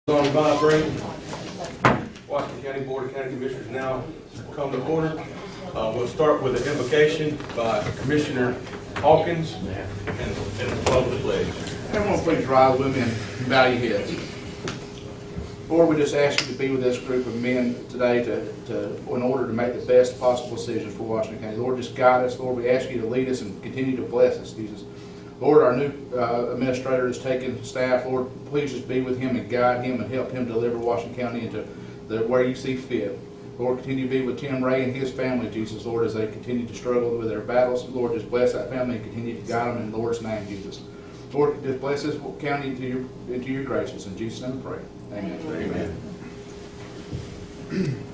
On vibrating. Washington County Board of County Commissioners now come to order. We'll start with an invocation by Commissioner Hawkins and follow the pledge. Everyone please rise with me and bow your heads. Lord, we just ask you to be with this group of men today in order to make the best possible decisions for Washington County. Lord, just guide us. Lord, we ask you to lead us and continue to bless us, Jesus. Lord, our new administrator is taking staff. Lord, please just be with him and guide him and help him deliver Washington County into where you see fit. Lord, continue to be with Tim Ray and his family, Jesus, Lord, as they continue to struggle with their battles. Lord, just bless that family and continue to guide them in the Lord's name, Jesus. Lord, just bless this county into your graces. In Jesus' name we pray. Amen. Amen.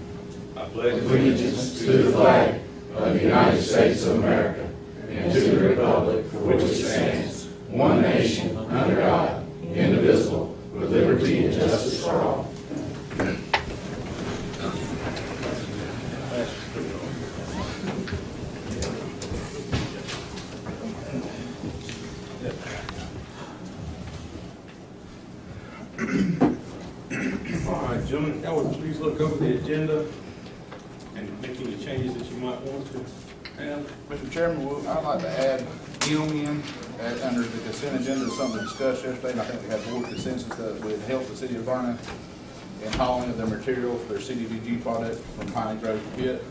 I pledge allegiance to the flag of the United States of America and to the republic for which it stands, one nation, under God, indivisible, with liberty and justice for all. All right, gentlemen, y'all would please look over the agenda and make any changes that you might want to have. Mr. Chairman, I'd like to add M under the consent agenda, something we discussed yesterday, and I think we had board consensus that would help the city of Vernon in hauling of their material for their CDBG product from Piney Grove to Pitt.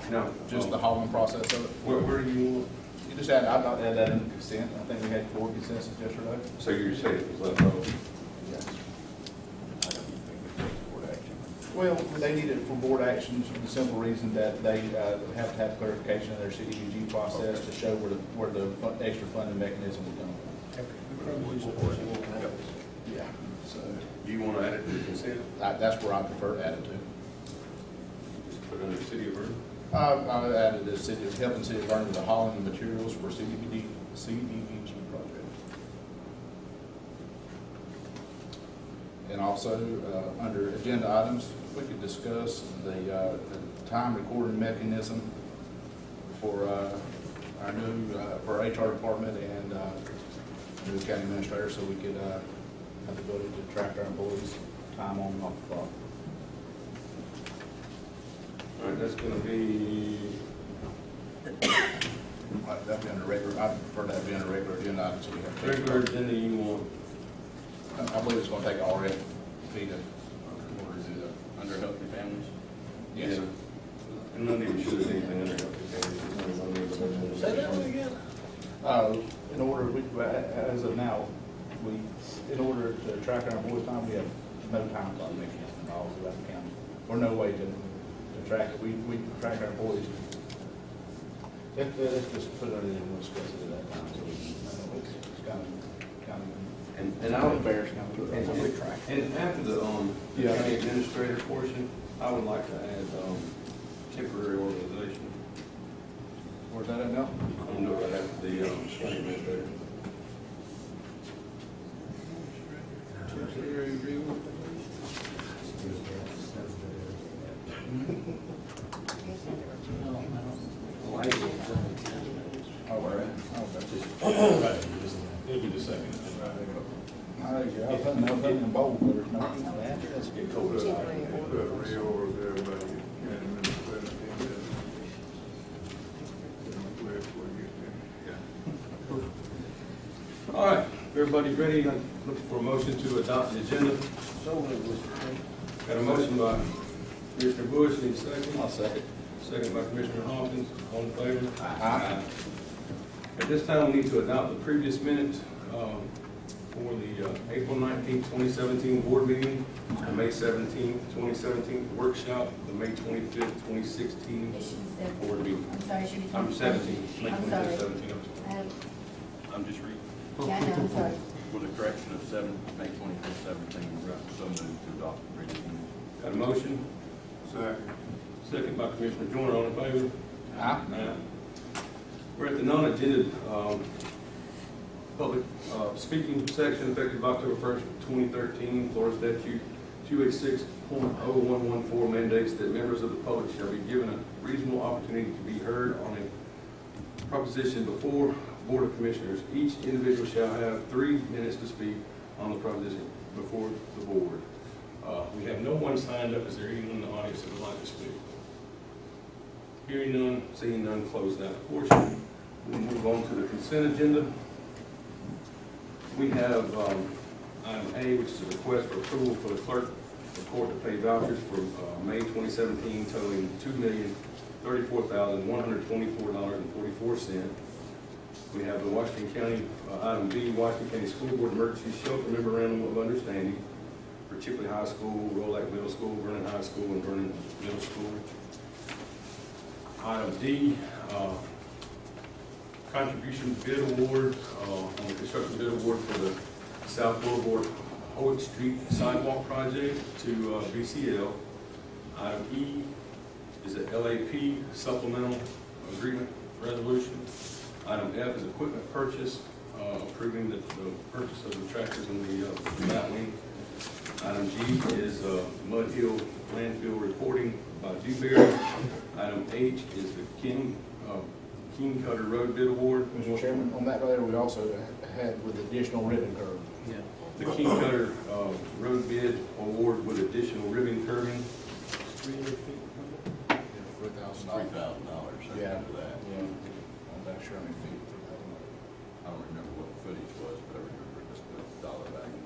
No, Just the hauling process of it. where do you want? You just add, I'd like to add that in the consent. I think we had board consensus yesterday. So you're saying it was left over? Yes. Well, they need it for board actions for the simple reason that they have to have clarification of their CDBG process to show where the extra funding mechanism will come. Yeah, so Do you want to add it to the consent? that's where I prefer to add it to. Just put it under City of Vernon? I added the city of helping city of Vernon with the hauling of materials for CDBG project. And also, under agenda items, we could discuss the time recording mechanism for our new, for our HR department and new county administrator, so we could have the ability to track our employees' time on and off the clock. All right, that's going to be, That'd be under regular, I prefer that be under regular agenda items, so we have. regular agenda you want. I believe it's gonna take RFP to, in order to do that, under healthy families. Yes. Yeah. I'm not even sure there's anything under health. Say that one again? In order, as of now, in order to track our employees' time, we have no time clock mechanism at all throughout the county, or no way to track it. We track our employees. Let's just put it in and discuss it at that time, so it's kind of. And I would embarrassing. And after the county administrator portion, I would like to add temporary organization. Where's that at now? I'm gonna do it right after the county administrator. Temporary agreement. All right. It'll be the second. I was putting in bold, but there's no. Let's get cold. All right, everybody ready? I'm looking for a motion to adopt the agenda. Got a motion by Commissioner Bush, need a second? I'll second. Second by Commissioner Hawkins, all in favor? Aye. At this time, we need to adopt the previous minutes for the April 19th, 2017 board meeting, the May 17th, 2017 workshop, the May 25th, 2016 board meeting. I'm sorry, should be. I'm 17, May I'm 25th, sorry. 17. I'm just reading. Yeah, I know, I'm sorry. For the correction of May 25th, 17, so moved to adopt the previous minutes. Got a motion? Second by Commissioner Joyner, all in favor? Aye. Aye. We're at the non-agenda public speaking section effective October 1st, 2013. Florida Statute 286.0114 mandates that members of the public shall be given a reasonable opportunity to be heard on a proposition before Board of Commissioners. Each individual shall have 3 minutes to speak on the proposition before the board. anyone signed up? Is there anyone in the audience that would like to speak? Hearing none, seeing none, close that portion. We'll move on to the consent agenda. We have item A, which is a request for approval for the clerk of court to pay vouchers for May 2017 totaling $2,034,124.44. We have the Washington County, item B, Washington County School Board Emergency Shelter Memorandum of Understanding for Chipley High School, Rolac Middle School, Vernon High School, and Vernon Middle School. Item D, contribution bid award, on the construction bid award for the South Boulevard Hoyt Street Sidewalk Project to BCL. Item E is a LAP supplemental agreement resolution. Item F is equipment purchase, approving the purchase of the tractors and the batwing. Item G is Mud Hill landfill reporting by Dewberry. Item H is the King Cutter Road bid award. Mr. Chairman, on that right, we also had with additional ribbon curve. Yeah. The King Cutter Road bid award with additional ribbon curving. 300 feet. $3,000. $3,000, Yeah. for that. Yeah. I'm not sure how many feet. I don't remember what the footage was, but I remember just the dollar value.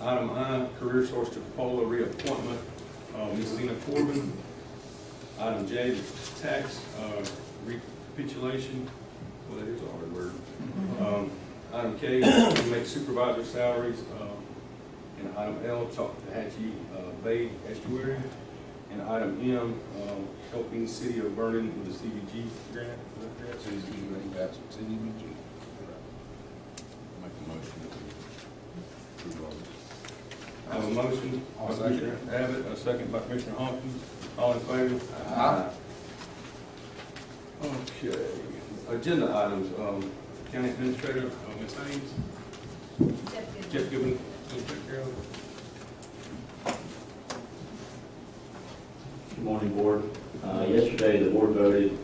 Item I, career source to Polo reappointment, Ms. Zena Corbin. Item J, the tax recapitulation. Well, that is a hard word. Item K, to make supervisor salaries. And item L, Talkahachie Bay Estuary. And item M, helping City of Vernon with the CDBG grant. CDBG. Make a motion to approve all this. I have a motion by Commissioner Abbott, a second by Commissioner Hawkins. All in favor? Aye. Okay, agenda items, County Administrator, Ms. Haynes. Jeff Gibbon, will take care of it. Good morning, Board. Yesterday, the Board voted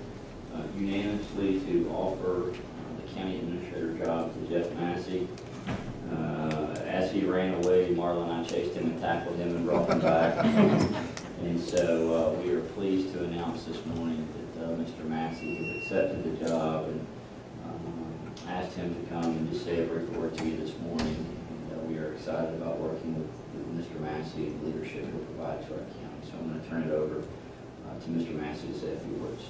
unanimously to offer the County Administrator job to Jeff Massey. As he ran away, Marla and I chased him and tackled him and brought him back. And so we are pleased to announce this morning that Mr. Massey has accepted the job, and asked him to come and just say a brief word to you this morning. And we are excited about working with Mr. Massey and the leadership he'll provide to our county. So I'm going to turn it over to Mr. Massey to say a few words.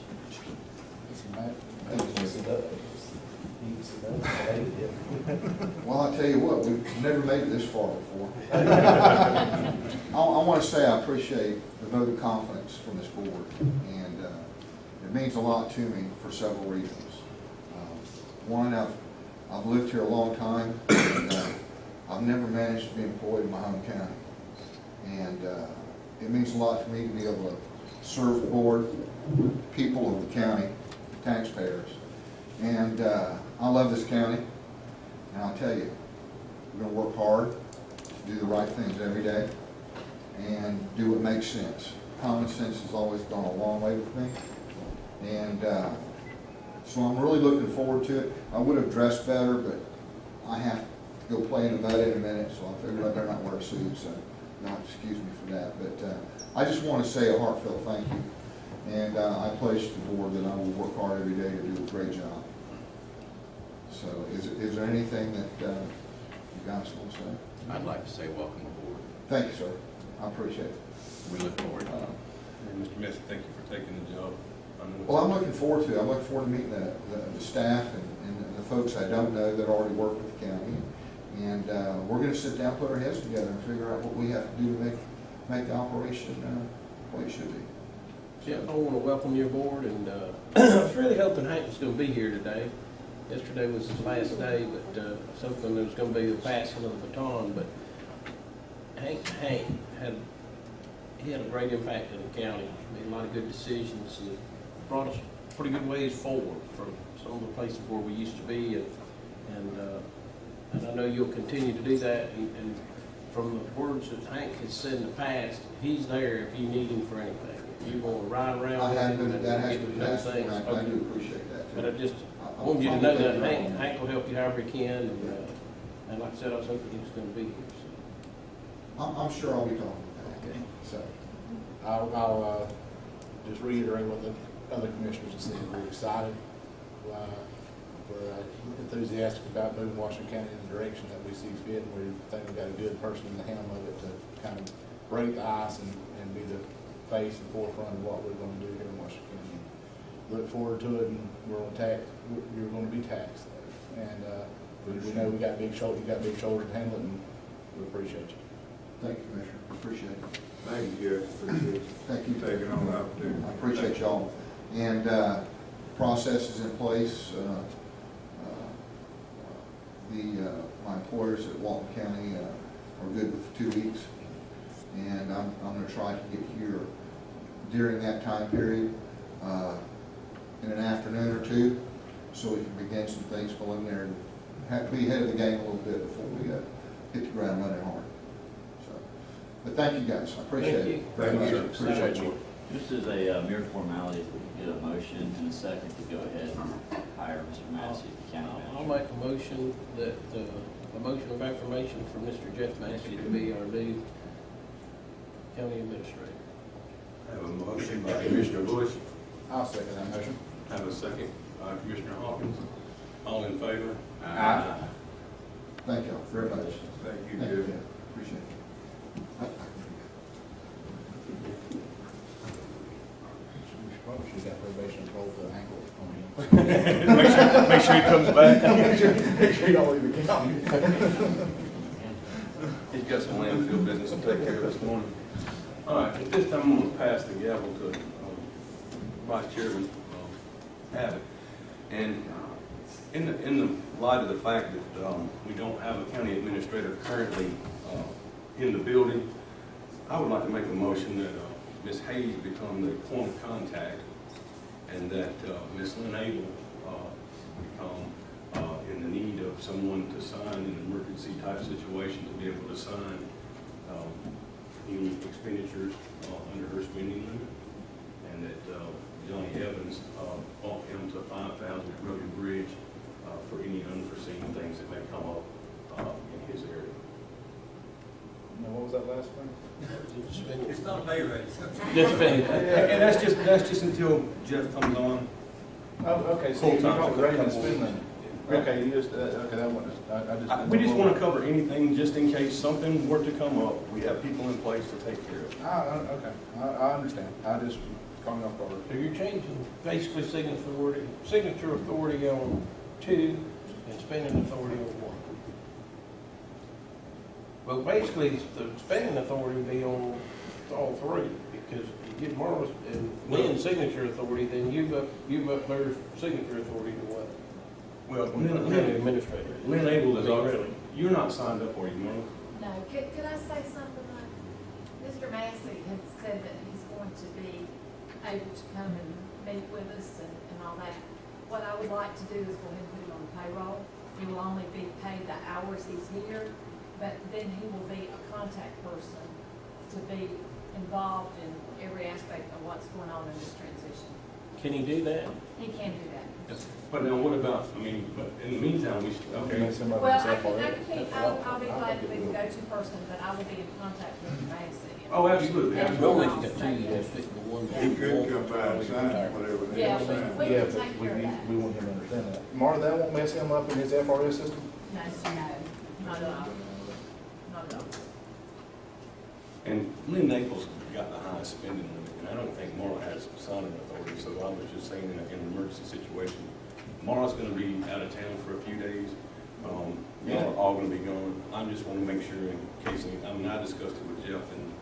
Well, I tell you what, we've never made it this far before. I want to say I appreciate the vote of confidence from this board, and it means a lot to me for several reasons. One, I've lived here a long time, and I've never managed to be employed in my home county. And it means a lot to me to be able to serve the board, people of the county, taxpayers. And I love this county, and I'll tell you, we're going to work hard, do the right things every day, and do what makes sense. Common sense has always gone a long way with me, and so I'm really looking forward to it. I would have dressed better, but I have to go play in the mud in a minute, so I figured I better not wear a suit, so you'll have to excuse me for that. But I just want to say a heartfelt thank you, and I pledge to the board that I will work hard every day to do a great job. So is there anything that you guys want to say? I'd like to say welcome aboard. Thank you, sir. I appreciate it. We look forward to it. And Mr. Messi, thank you for taking the job. I know it's- Well, I'm looking forward to it. I'm looking forward to meeting the staff and the folks I don't know that already work with the county. And we're going to sit down, put our heads together, and figure out what we have to do to make the operation what it should be. Jeff, I want to welcome you aboard, and I was really hoping Hank was going to be here today. Yesterday was his last day, but something that was going to be the passing of the baton. But Hank had a great impact in the county. Made a lot of good decisions and brought us pretty good ways forward from some of the places where we used to be, and I know you'll continue to do that. And from the words that Hank has said in the past, he's there if you need him for anything. If you want to ride around with him and That has get been to know things. I do appreciate that, too. But I wanted you to know that Hank will help you however he can, and like I said, I was hoping he was going to be here. So. I'm sure I'll be talking. Okay, so I'll just reiterate what the other commissioners have said. We're excited. We're enthusiastic about moving Washington County in the direction that we see fit. And we think we've got a good person in the helm of it to kind of break the ice and be the face and forefront of what we're going to do here in Washington County. Look forward to it, and we're on you're going to be taxed. And we know we got big shoulders, you got big shoulders to handle it, and we appreciate you. Thank you, Commissioner, appreciate it. Thank you, Jeff. Appreciate you Thank you. taking on the opportunity. I appreciate y'all. And process is in place. My employers at Walton County are good with 2 weeks. And I'm going to try to get here during that time period in an afternoon or two, so we can begin some things going there and have to be ahead of the game a little bit before we hit the ground running hard. So, but thank you guys, I appreciate it. Thank you, sir. Appreciate you. Just as a mere formality, if we can get a motion and a second to go ahead and hire Mr. Massey, county I'll manager. make a motion that, a motion of affirmation for Mr. Jeff Massey to be our new county administrator. I have a motion by Commissioner Bush, I'll second that motion. I have a second by Commissioner Hawkins. All in favor? Aye. Thank you all very much. Thank you, Thank you, Jeff. appreciate it. She's got probation control to ankle on him. Make sure he comes back. Make sure you don't leave the county. He's got some landfill business to take care of this morning. All right, at this time, I'm going to pass the gavel to Vice Chairman Abbott. And in the light of the fact that we don't have a county administrator currently in the building, I would like to make a motion that Ms. Hayes become the point of contact, and that Ms. Lynn Abel become in the need of someone to sign in an emergency type situation, to be able to sign any expenditures under her spending limit, and that Johnny Evans bump him to 5,000 at Road and Bridge for any unforeseen things that may come up in his area. Now, what was that last thing? It's not a pay raise. And that's just until Jeff comes on. Oh, okay, so you're Full-time. not raising the spend limit. Okay, you just, okay, that one, We just want to cover anything just in case something were to come up. We have people in place to take care of it. Okay, I understand. I just calling off guard. So you're changing basically signature authority on 2 and spending authority on 1. Well, basically, the spending authority would be on all 3, because if you get Marla's and Lynn's signature authority, then you've up their signature authority to what? Well, County administrator. Lynn Abel is already, you're not signed up, are you, Marla? No, could I say something like, Mr. Massey had said that he's going to be able to come and meet with us and all that. What I would like to do is go ahead and put him on payroll. He will only be paid the hours he's here, but then he will be a contact person to be involved in every aspect of what's going on in this transition. Can he do that? He can do that. But now what about, but in the meantime, okay. Well, I'll be glad to be the go-to person, but I will be in contact with Mr. Massey. Oh, absolutely, Well, absolutely. if you got 2, you just pick the one. He could come by and sign whatever they Yeah, sign. we Yeah, can but take care of that. we want him to understand that. Marla, that won't mess him up in his FRS system? No, not at all. Not at all. And Lynn Naples got the highest spending limit, and I don't think Marla has signing authority, so I was just saying in an emergency situation, Marla's gonna be out of town for a few days. Y'all are all gonna be gone. I just wanna make sure in case, I discussed it with Jeff, and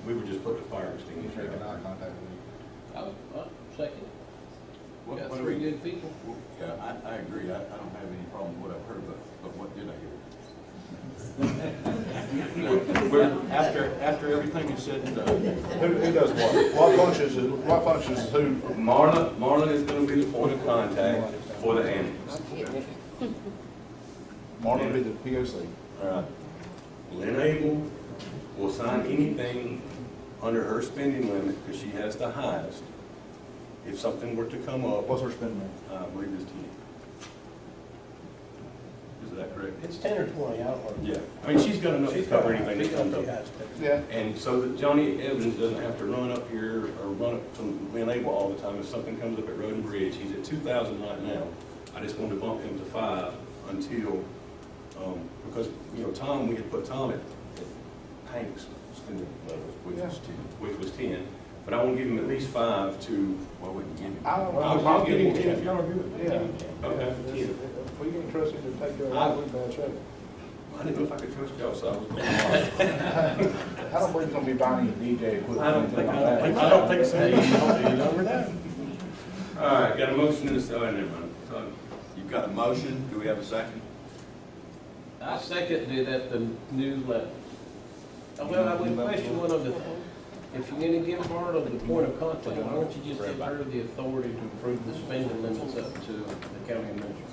we would just put the fire He's extinguisher making eye out. contact with you. I'll second it. What- Got what do 3 we- good people. Yeah, I agree. I don't have any problem with what I've heard, but what did I hear? After everything is said and done, Who does what? What functions is who? Marla is gonna be the point of contact for the annex. Marla will be the POC. All right. Lynn Abel will sign anything under her spending limit, because she has the highest. If something were to come up, What's her spending limit? I believe it's 10. Is that correct? It's 10 or 20, I don't know. Yeah, I mean, she's got enough to cover anything that comes up. Yeah. And so that Johnny Evans doesn't have to run up here or run up from Glen Able all the time. If something comes up at Road and Bridge, he's at 2,000 right now. I just wanted to bump him to 5 until, because, you know, Tom, we had put Tom at Hank's student level, which was 10. But I want to give him at least 5 to, Well, we can give him. I'll give him 10. Yeah. Okay. If we can trust him to take care of all we bad shape. I didn't know if I could trust y'all, so I was. I don't believe he's gonna be buying any DJ equipment. I don't think so. Hey, you never know. All right, got a motion and a second, never mind. You've got a motion, do we have a second? I seconded at the newsletter. Well, I would question one of the, if you're gonna give part of the point of contact, why don't you just give her the authority to approve the spending limits up to the county administrator?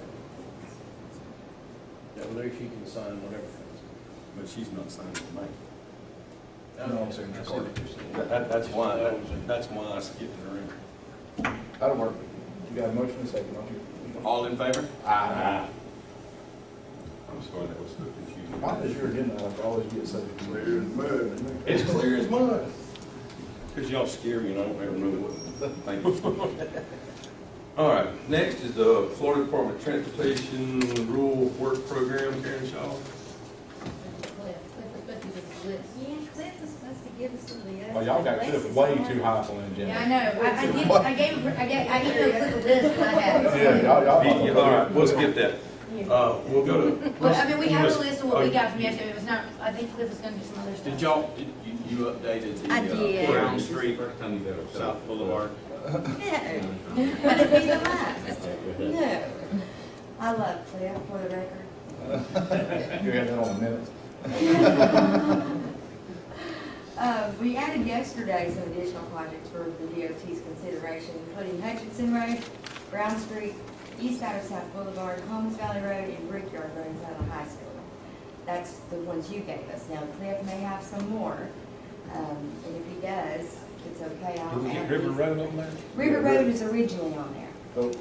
That way she can sign whatever. But she's not signing with me. I know, I see what you're saying. That's why I skipped her in. That'll work. You got a motion and a second, don't you? All in favor? Aye. I'm sorry, that was so confusing. Why does your agenda like always get so confusing? It's clear as mud. Because y'all scare me and I don't ever know what. Thank you. All right, next is the Florida Department of Transportation Rural Work Program, Karen Shaw. Yeah, Cliff was supposed to give us some of the other. Well, y'all got Cliff way too high on the agenda. Yeah, I know, I gave Cliff a list, but I have. Yeah, y'all. All right, we'll skip that. We'll go to. Well, I mean, we have a list of what we got from yesterday, it was not, I think Cliff was gonna do some other stuff. Did y'all, you updated I did. the Brown Street, South Boulevard? No, I didn't do the last. No. I love Cliff, for the record. You had that on the minutes. We added yesterday some additional projects for the DOT's consideration, including Hutchinson Road, Brown Street, east side of South Boulevard, Holmes Valley Road, and Brickyard Road inside of the high school. That's the ones you gave us. Now Cliff may have some more, and if he does, it's okay. I'll Did we get add River these. Road on there? River Road is originally on there. So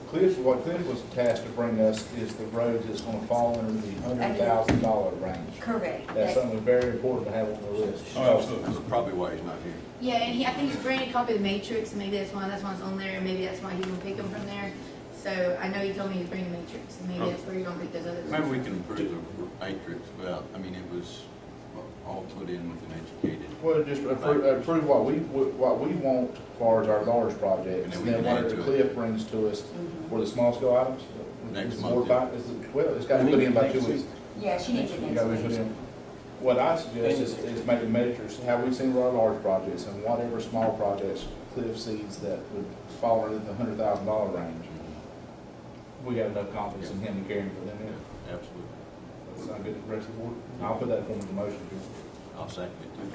what Cliff was tasked to bring us is the roads that's gonna fall under the $100,000 range. Correct. That's something very important to have on the list. Oh, absolutely. That's probably why he's not here. Yeah, and I think he's bringing a copy of the Matrix, and maybe that's why it's on there, and maybe that's why he can pick them from there. So I know he told me he's bringing the Matrix, and maybe that's where you're gonna pick those other. Maybe we can improve the matrix without, I mean, it was all put in with an educated. Well, just approve what we want as far as our large projects, and then whatever Cliff brings to us for the small scale items. Next is month, more yeah. time- Well, it's got to be put in by 2 weeks. Yeah, she needs it You next gotta be put week. in. What I suggest is make a matrix, how we've seen with our large projects, and whatever small projects Cliff sees that would fall under the $100,000 range. We got enough confidence in him and carrying for them in. Absolutely. That sound good to the rest of the board? I'll put that form of the motion. I'll second it too.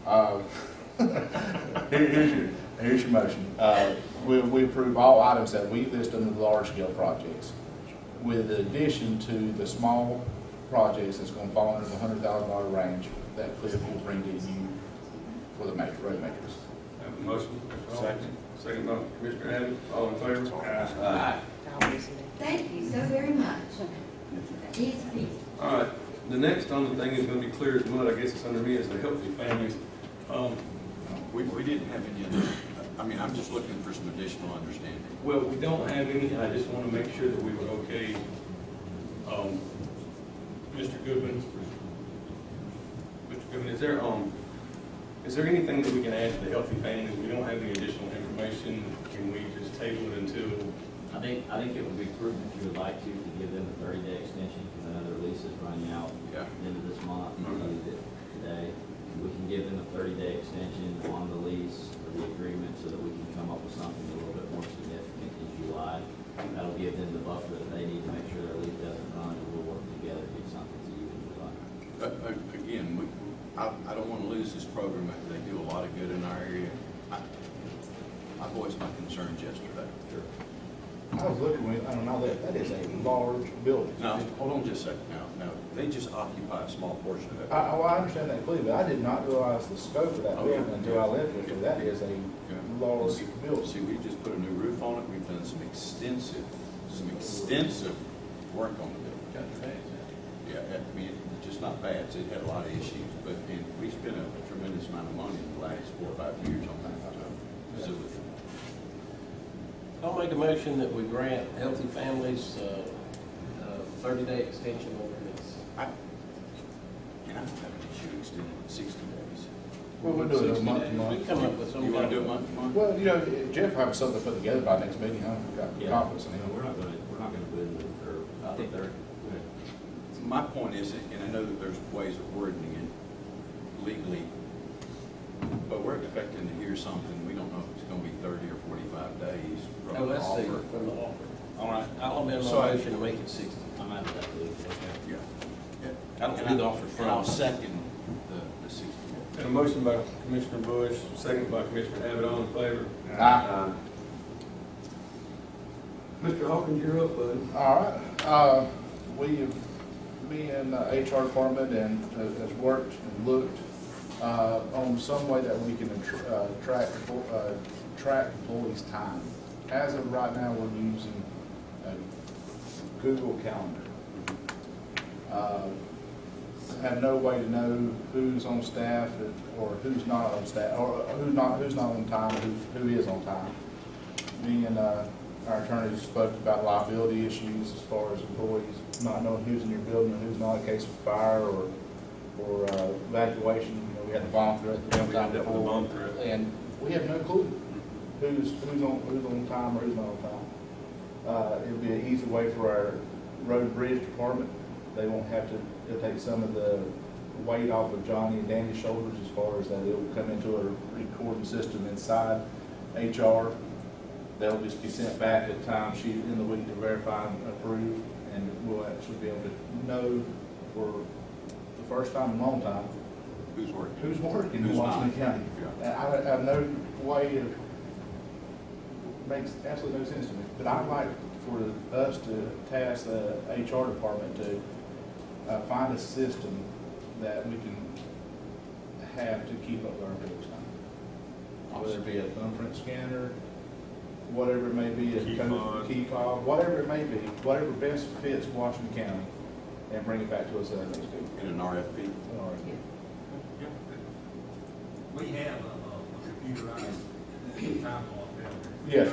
Okay. Here's your motion. We approve all items that we list under the large scale projects, with addition to the small projects that's gonna fall under the $100,000 range that Cliff will bring to you for the road matrix. Have a motion. Second by Commissioner Adams. All in favor? Aye. Thank you so very much. Easy peasy. All right, the next on the thing is gonna be clear as mud, I guess it's under me, is the Healthy Families. We didn't have any, I mean, I'm just looking for some additional understanding. Well, we don't have any, I just wanna make sure that we were okay. Mr. Goodman, is there anything that we can add to the Healthy Families? We don't have any additional information. Can we just table it until? I think it would be prudent if you would like to give them a 30-day extension, because I know their lease is running out Yeah. at the end of this month. We needed it today. We can give them a 30-day extension on the lease or the agreement so that we can come up with something a little bit more significant in July. That'll give them the buffer that they need to make sure their lease doesn't run, and we'll work together to get something to you in July. Again, I don't want to lose this program. They do a lot of good in our area. I voiced my concerns yesterday. Sure. I was looking, I don't know, that is a large building. Now, hold on just a second now. They just occupy a small portion of it. I understand that clearly, but I did not realize the scope of that Oh, building yeah. until I left it. So that is a large building. See, we just put a new roof on it. We've done some extensive work on the building. Yeah, I mean, it's just not bad, it had a lot of issues, but, and we spent a tremendous amount of money in the last 4 or 5 years on that facility. I'll make a motion that we grant Healthy Families 30-day extension on their lease. And I don't have an issue extending it 60 days. Well, we'll do it 60 month to days. month. We come up with some. You wanna kind do of- it month to month? Well, you know, Jeff will have something to put together by next meeting, I've got confidence in him. We're not gonna bid it, or, I think they're, My point is, and I know that there's ways of wording it legally, but we're expecting to hear something, we don't know if it's gonna be 30 or 45 days Oh, from the let's see, offer. from the offer. All right, I'll amend So my I- motion to make it 60. I'm out of that league. Yeah. I don't And do the offer And I'll from. second the 60. Got a motion by Commissioner Bush, second by Commissioner Abbott, all in favor? Aye. Mr. Hawkins, you're up, bud. All right, me and the HR department and has worked and looked on some way that we can track employees' time. As of right now, we're using a Google Calendar. Have no way to know who's on staff or who's not on staff, or who's not on time, who is on time. Me and our attorneys spoke about liability issues as far as employees not knowing who's in your building and who's not in case of fire or evacuation. You know, we had the bomb threat the one time dealt with the before, bomb threat. and we have no clue who's on time or who's not on time. It'll be an easy way for our road and bridge department. They won't have to, it'll take some of the weight off of Johnny and Danny's shoulders as far as that it'll come into a recording system inside HR. They'll just be sent back a time sheet in the week to verify and approve, and we'll actually be able to know for the first time in a long time Who's working? who's working in Who's Washington not. County. Yeah. And I have no way of, makes absolutely no sense to me, but I'd like for us to task the HR department to find a system that we can have to keep up with our employees' time. Whether it be a thumbprint scanner, whatever it may be, key fob, whatever it may be, whatever best fits Washington County, and bring it back to us next week. In an RFP? We have a computerized time clock down there. Yes.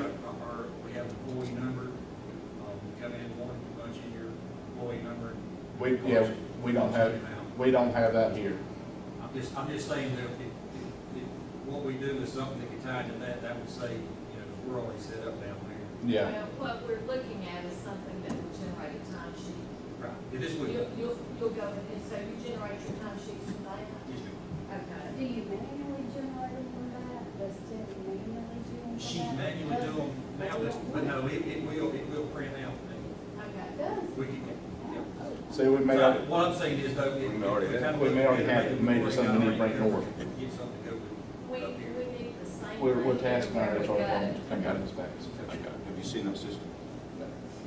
We have an employee number, we come in one bunch of your employee number. We don't have that here. I'm just saying that if what we do is something that can tie into that would say, you know, we're already set up down there. Yeah. Well, what we're looking at is something that will generate a timesheet. Right. This would, You'll go and so you generate your timesheets from that? yes, ma'am. Okay. Do you manually generate them from that? Does Tiffany manually do them from that? She's manually doing them now, but no, it will print out. Okay. We can, See, we may, so what I'm saying is though. We may already have- we may already have it, maybe something we need to bring north. Get something to go We with up here. need the same. we're thing tasking our HR everywhere we department to come out of this back. I got it. Have you seen that system?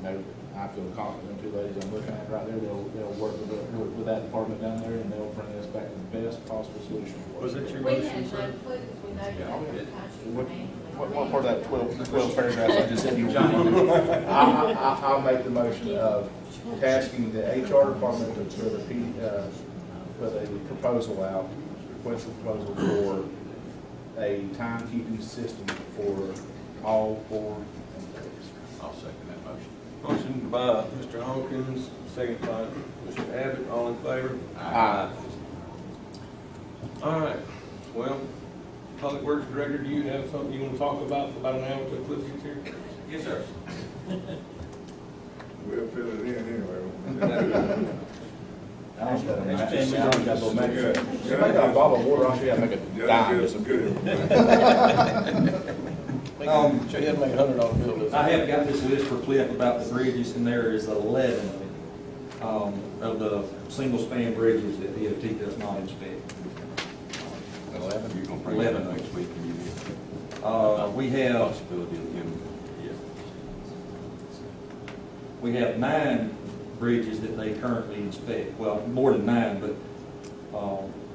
No, I feel confident, two ladies I'm looking at right there, they'll work with that department down there, and they'll bring us back to the best possible solution for us. Was it your We had motion, no sir? clue, because we know you Yeah, have we your did. timesheet What- manually. What part of that 12 paragraphs I just said you want? I'll make the motion of tasking the HR department to put a proposal out, request a proposal for a timekeeping system for all 4 employees. I'll second that motion. Motion by Mr. Hawkins, second by Mr. Abbott, all in favor? Aye. All right, well, Public Works Director, do you have something you want to talk about for about an hour till Cliff gets here? Yes, sir. we'll fill it in anyway. I just got a little magic. You make a bottle of water, I'll show you how to make a dime. That's good. Show you how to make $100 bill. I have got this list for Cliff about the bridges, and there is 11 of the single span bridges that DOT does not inspect. 11? You're gonna bring 11. it next week, and you We have possibility of getting, we have 9 bridges that they currently inspect. Well, more than 9, but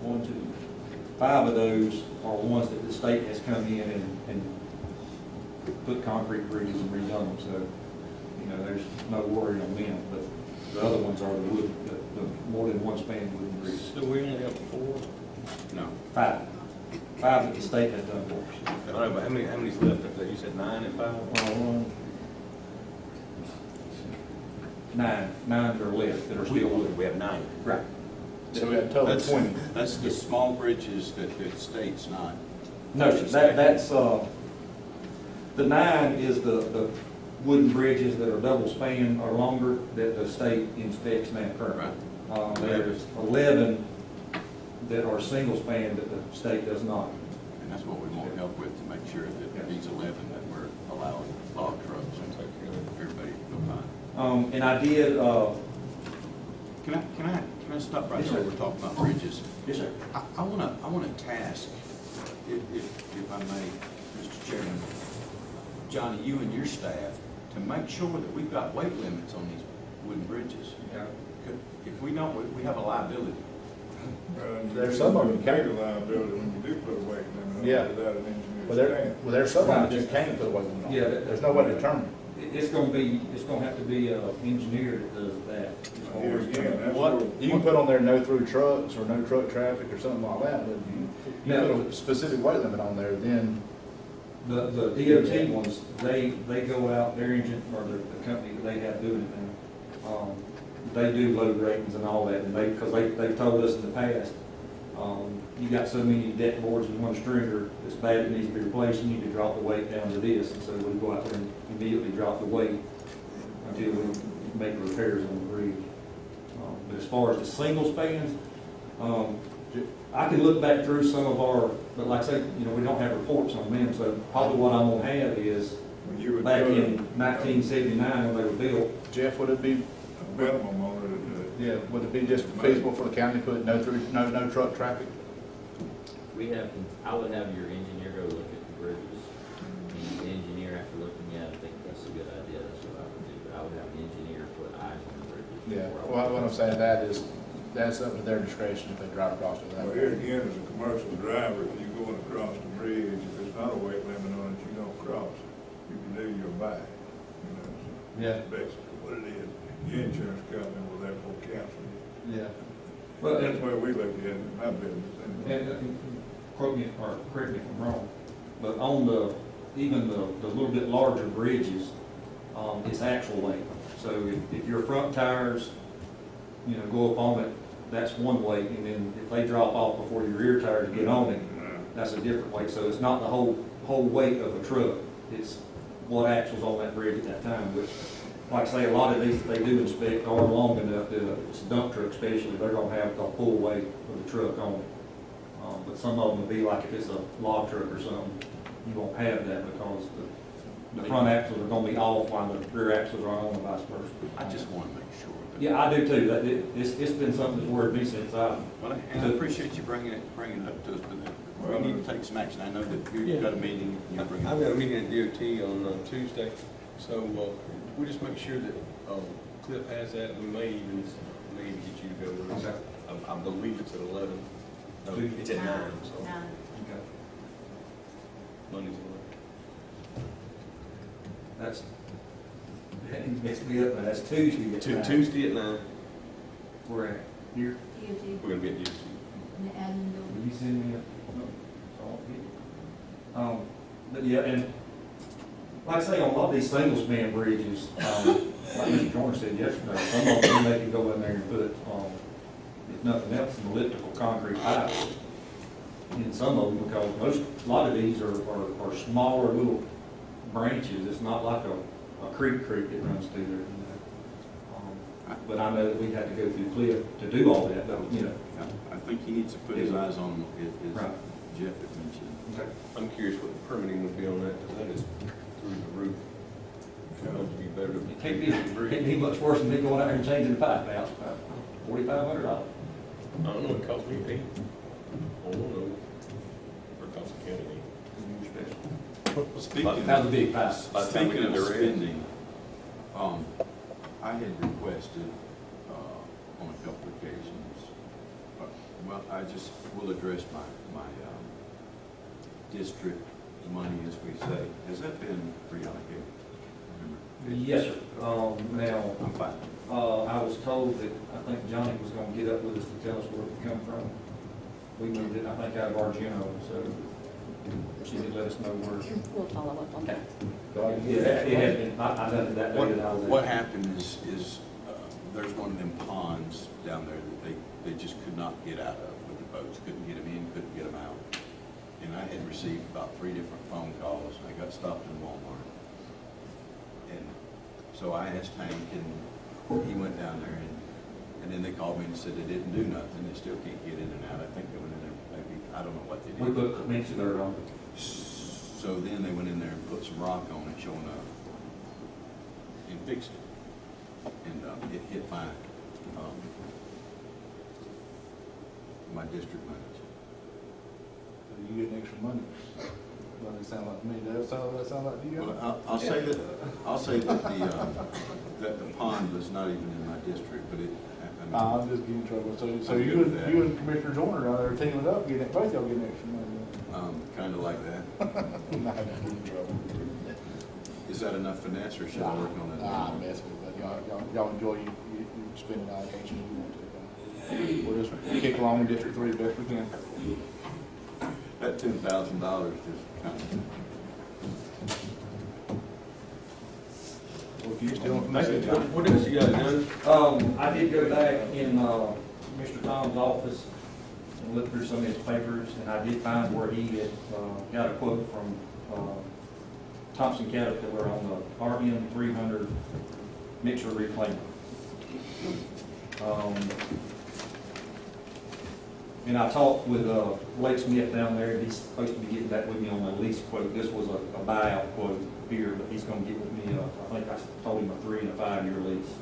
1, 2, 5 of those are ones that the state has come in and put concrete bridges and redone them. So, you know, there's no worry on them. But The other ones are the wood, the more than one span wooden bridges. So we only have 4? No. Five that the state has done for us. I don't know, but how many's left up there? You said 9 and 5? Nine are left that are still wood. We have 9. Right. So we got a total of That's- 20. That's the small bridges that the state's not. No, that's, the 9 is the wooden bridges that are double span or longer that the state inspects now currently. There's 11 that are single span that the state does not. And that's what we want help with, to make sure that these 11 that we're allowing log trucks and everybody to go by. And I did, Can I stop right Yes, there? sir. We're talking about bridges. yes, sir. I want to task, if I may, Mr. Chairman, Johnny, you and your staff, to make sure that we've got weight limits on these wooden bridges. If we don't, we have a liability. There's some of them Take a liability when you do put a weight limit on Yeah. it without an Well, engineer's stamp. there's some of them that just can't put a weight limit on. Yeah, There's no way to determine. It's gonna have to be an engineer that does that. Here again, that's What, where- you can put on there no through trucks or no truck traffic or something like that, but you put a specific weight limit on there, then The DOT ones, they go out, their engine, or the company that they have doing it now, they do load ratings and all that, and because they've told us in the past, you got so many deck boards and one stringer, it's bad, it needs to be replaced, you need to drop the weight down to this, and so we go out there and immediately drop the weight until we make repairs on the bridge. But as far as the single spans, I can look back through some of our, but like I say, we don't have reports on them, so probably what I'm gonna have is When you would back put in 1979 when they were built. Jeff, would it be, a minimum on it, yeah, would it be just feasible for the county to put no through, no truck traffic? I would have your engineer go look at the bridges. And the engineer, after looking at it, I think that's a good idea, that's what I would do. I would have an engineer put eyes on the bridges. Yeah, before I well, would- what I'm saying, that is, that's up to their discretion if they drive across it. well, here again, as a commercial driver, if you're going across the bridge, if there's not a weight limit on it, you don't cross. You can do your back, so Yeah. that's basically what it is. The insurance company will therefore cancel it. Yeah. Well, That's where we look at it in my business. and quote me, or correct me if I'm wrong, but on even the little bit larger bridges, it's actual weight. So if your front tires, go up on it, that's one weight, and then if they drop off before your rear tires get on it, that's a different weight. So it's not the whole weight of a truck, it's what axles on that bridge at that time, which, like I say, a lot of these, they do inspect are long enough that it's a dump truck especially, they're gonna have the full weight of the truck on it. But some of them will be like if it's a log truck or something, you won't have that because the front axles are gonna be off while the rear axles are on and vice versa. I just want to make sure. that- Yeah, I do too. It's been something that's worried me since Well, and I appreciate you bringing it up to us, but we need to take some action. I know that you've got a meeting, you're bringing. I've got a meeting at DOT on Tuesday, so we'll just make sure that Cliff has that. We may even get you to go with us. Okay. I believe it's at 11. No, it's at 9, so Nine. Monday's 11. That's, that messed me up, but that's Tuesday. at 9. Tuesday at 9, We're at here. DOT, we're gonna be at DOT. in the admin Will building. you send me a, no, so I'll get it. But yeah, and like I say, on a lot of these single span bridges, like Mr. Joyner said yesterday, some of them, they can go in there and put, if nothing else, an elliptical concrete pipe in some of them, because a lot of these are smaller little branches. It's not like a creek that runs through there. But I know that we had to go through Cliff to do all that, but, I think he needs to put his eyes on them, as Right. Jeff had mentioned. Okay. I'm curious what the permitting would be on that, because that is through the roof. So it would be better to. It can't be much worse than me going out there and changing the pipe out, $4,500. I don't know, it cost me 8. I don't know. Or cost the county 8. Speaking That was a big pipe. Speaking of spending, I had requested, on a couple of occasions, well, I just will address my district money, as we say. Has that been reallocated? Yes, sir. Now, I'm fine. I was told that, I think Johnny was gonna get up with us to tell us where it come from. We moved it, I think, out of our general, so she did let us know where. We'll follow up on that. Yeah, it had been, I done it that day that I was. What happened is, there's one of them ponds down there that they just could not get out of with the boats, couldn't get them in, couldn't get them out. And I had received about 3 different phone calls, I got stopped in Walmart. And so I asked Hank, and he went down there, and then they called me and said they didn't do nothing, they still can't get in and out. I think they went in there, maybe, I don't know what they We did. put mixed dirt on. So then they went in there and put some rock on it, showing up, and fixed it. And it hit fine. My district limits. You get extra money. Doesn't it sound like to me? Does that sound like to you? Well, I'll say that the pond was not even in my district, but it, I mean. I'm just getting in trouble. So I'm good with that. you and Commissioner Joyner are there teaming up, getting, both y'all getting extra money. Kind of like that. Nah, I'm getting in trouble. Is that enough finesse, or should I work on that? Nah, I'm messing with it. Y'all enjoy you spending allocation you want to. We'll just kick along in District 3 the best we can. That $10,000 just kind of. Well, if you're still from the city. What else you got done? I did go back in, Mr. Tom's office and look through some of his papers, and I did find where he had, got a quote from, Thompson Caterpillar on the RM 300 mixer reclaimer. And I talked with, Blake Smith down there, and he's supposed to be getting back with me on the lease quote. This was a buyout quote here, but he's gonna get with me, I think I told him a 3 and a 5 year lease, just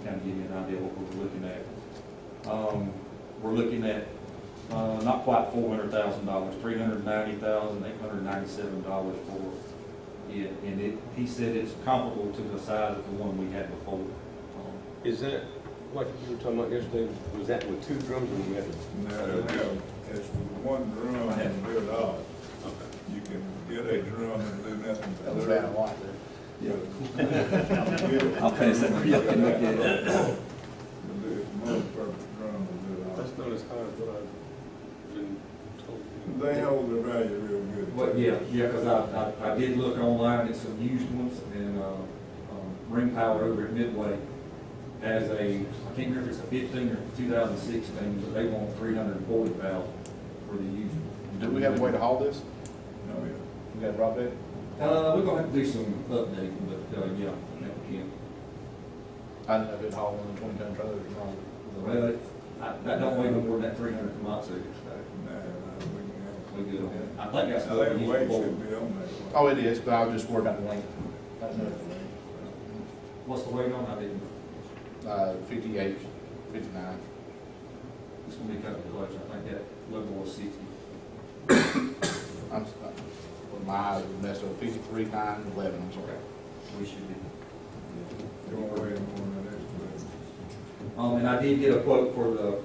to kind of give you an idea what we're looking at. We're looking at, not quite $400,000, $390,897 for it, and he said it's comparable to the size of the one we had before. Is that, like you were talking about yesterday, was that with 2 drums, or we had to? No, it's one drum and do it all. You can get a drum and do nothing That but was do bad it. white there. I'll pass that for you. You do it multi-purpose drum and do it all. That's not as high as what I've been told. They hold their value real good. But yeah, because I did look online at some used ones, and Ring Power over at Midway has a, I can't remember if it's a 15 or 2016, but they want 340,000 for the used one. Do we have a way to haul this? No, yeah. We got a drop dead? We're gonna have to do some updating, but yeah, we can. I didn't know if it hauled on a 20-ton trailer or not. Well, that don't weigh no more than that 300 come out, so No, we can we good on that. I think that's have. what That we weight used before. should be on that one. Oh, it is, but I was just worried about the length. What's the weight on? I didn't. 58, 59. It's gonna be kind of close. I think that level was 60. My eyes were messed up, 53, 9, 11, I'm sorry. We should be. You won't weigh more than that. And I did get a quote for the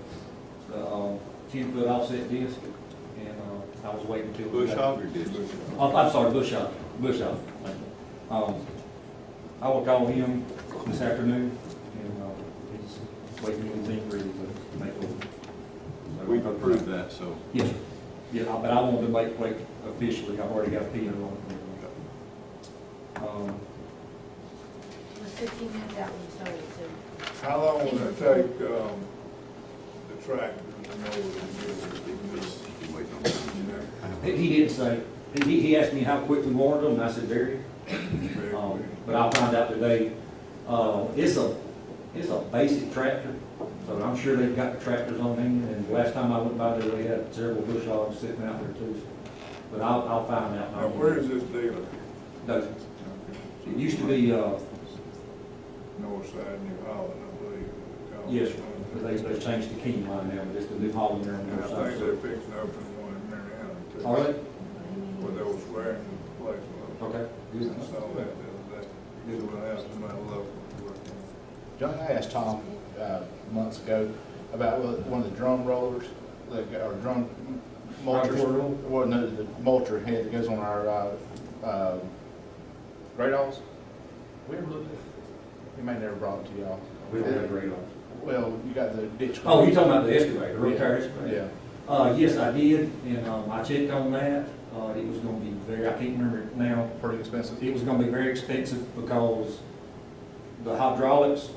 10-foot offset disc, and I was waiting till. Bush hog or did? Oh, I'm sorry, bush hog. Thank you. I will call him this afternoon, and he's waiting with his ready to make a. We've approved that, so. Yes, sir. Yeah, but I wanted to make officially, I've already got a PO on it. It was 15 minutes out when you started, so. How long will it take, the tractor to know what Be waiting on that. it is? He didn't say, he asked me how quick we wanted them, and I said very. Very quick. But I'll find out today. It's a basic tractor, so I'm sure they've got the tractors on hand, and last time I went by there, they had several bush hogs sitting out there too. But I'll find out. Now, where is this dealer? No, it used to be, North side New Holland, I believe. yes, sir, but they've changed the King line now, but it's the new Holland there on the And I other think side. they're fixing to open one in Marietta too. All right, Where they were swearing the place was. okay, good. I saw that the other day. Good one out, somebody local to work on. John, I asked Tom months ago about one of the drum rollers, or drum mulchers. Well, no, the mulcher head that goes on our great alls. We ever looked at it? He may never brought it to y'all. We don't have radar. Well, you got the ditch. Oh, you talking about the excavator, the road excavator? Yeah, Yes, I did, and I checked on that. It was gonna be I can't remember it now. pretty expensive. It was gonna be very expensive because the hydraulics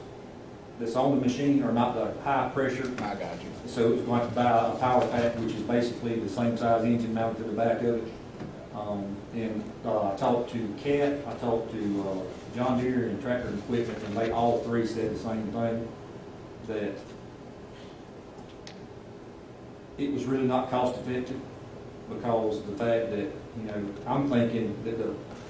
that's on the machine are not the high pressure. I got you. So it was going to buy a power pack, which is basically the same size engine mounted to the back of it. And I talked to Cat, I talked to John Deere and Tractor and Equipment, and they all three said the same thing, that it was really not cost effective because of the fact that, you know, I'm thinking that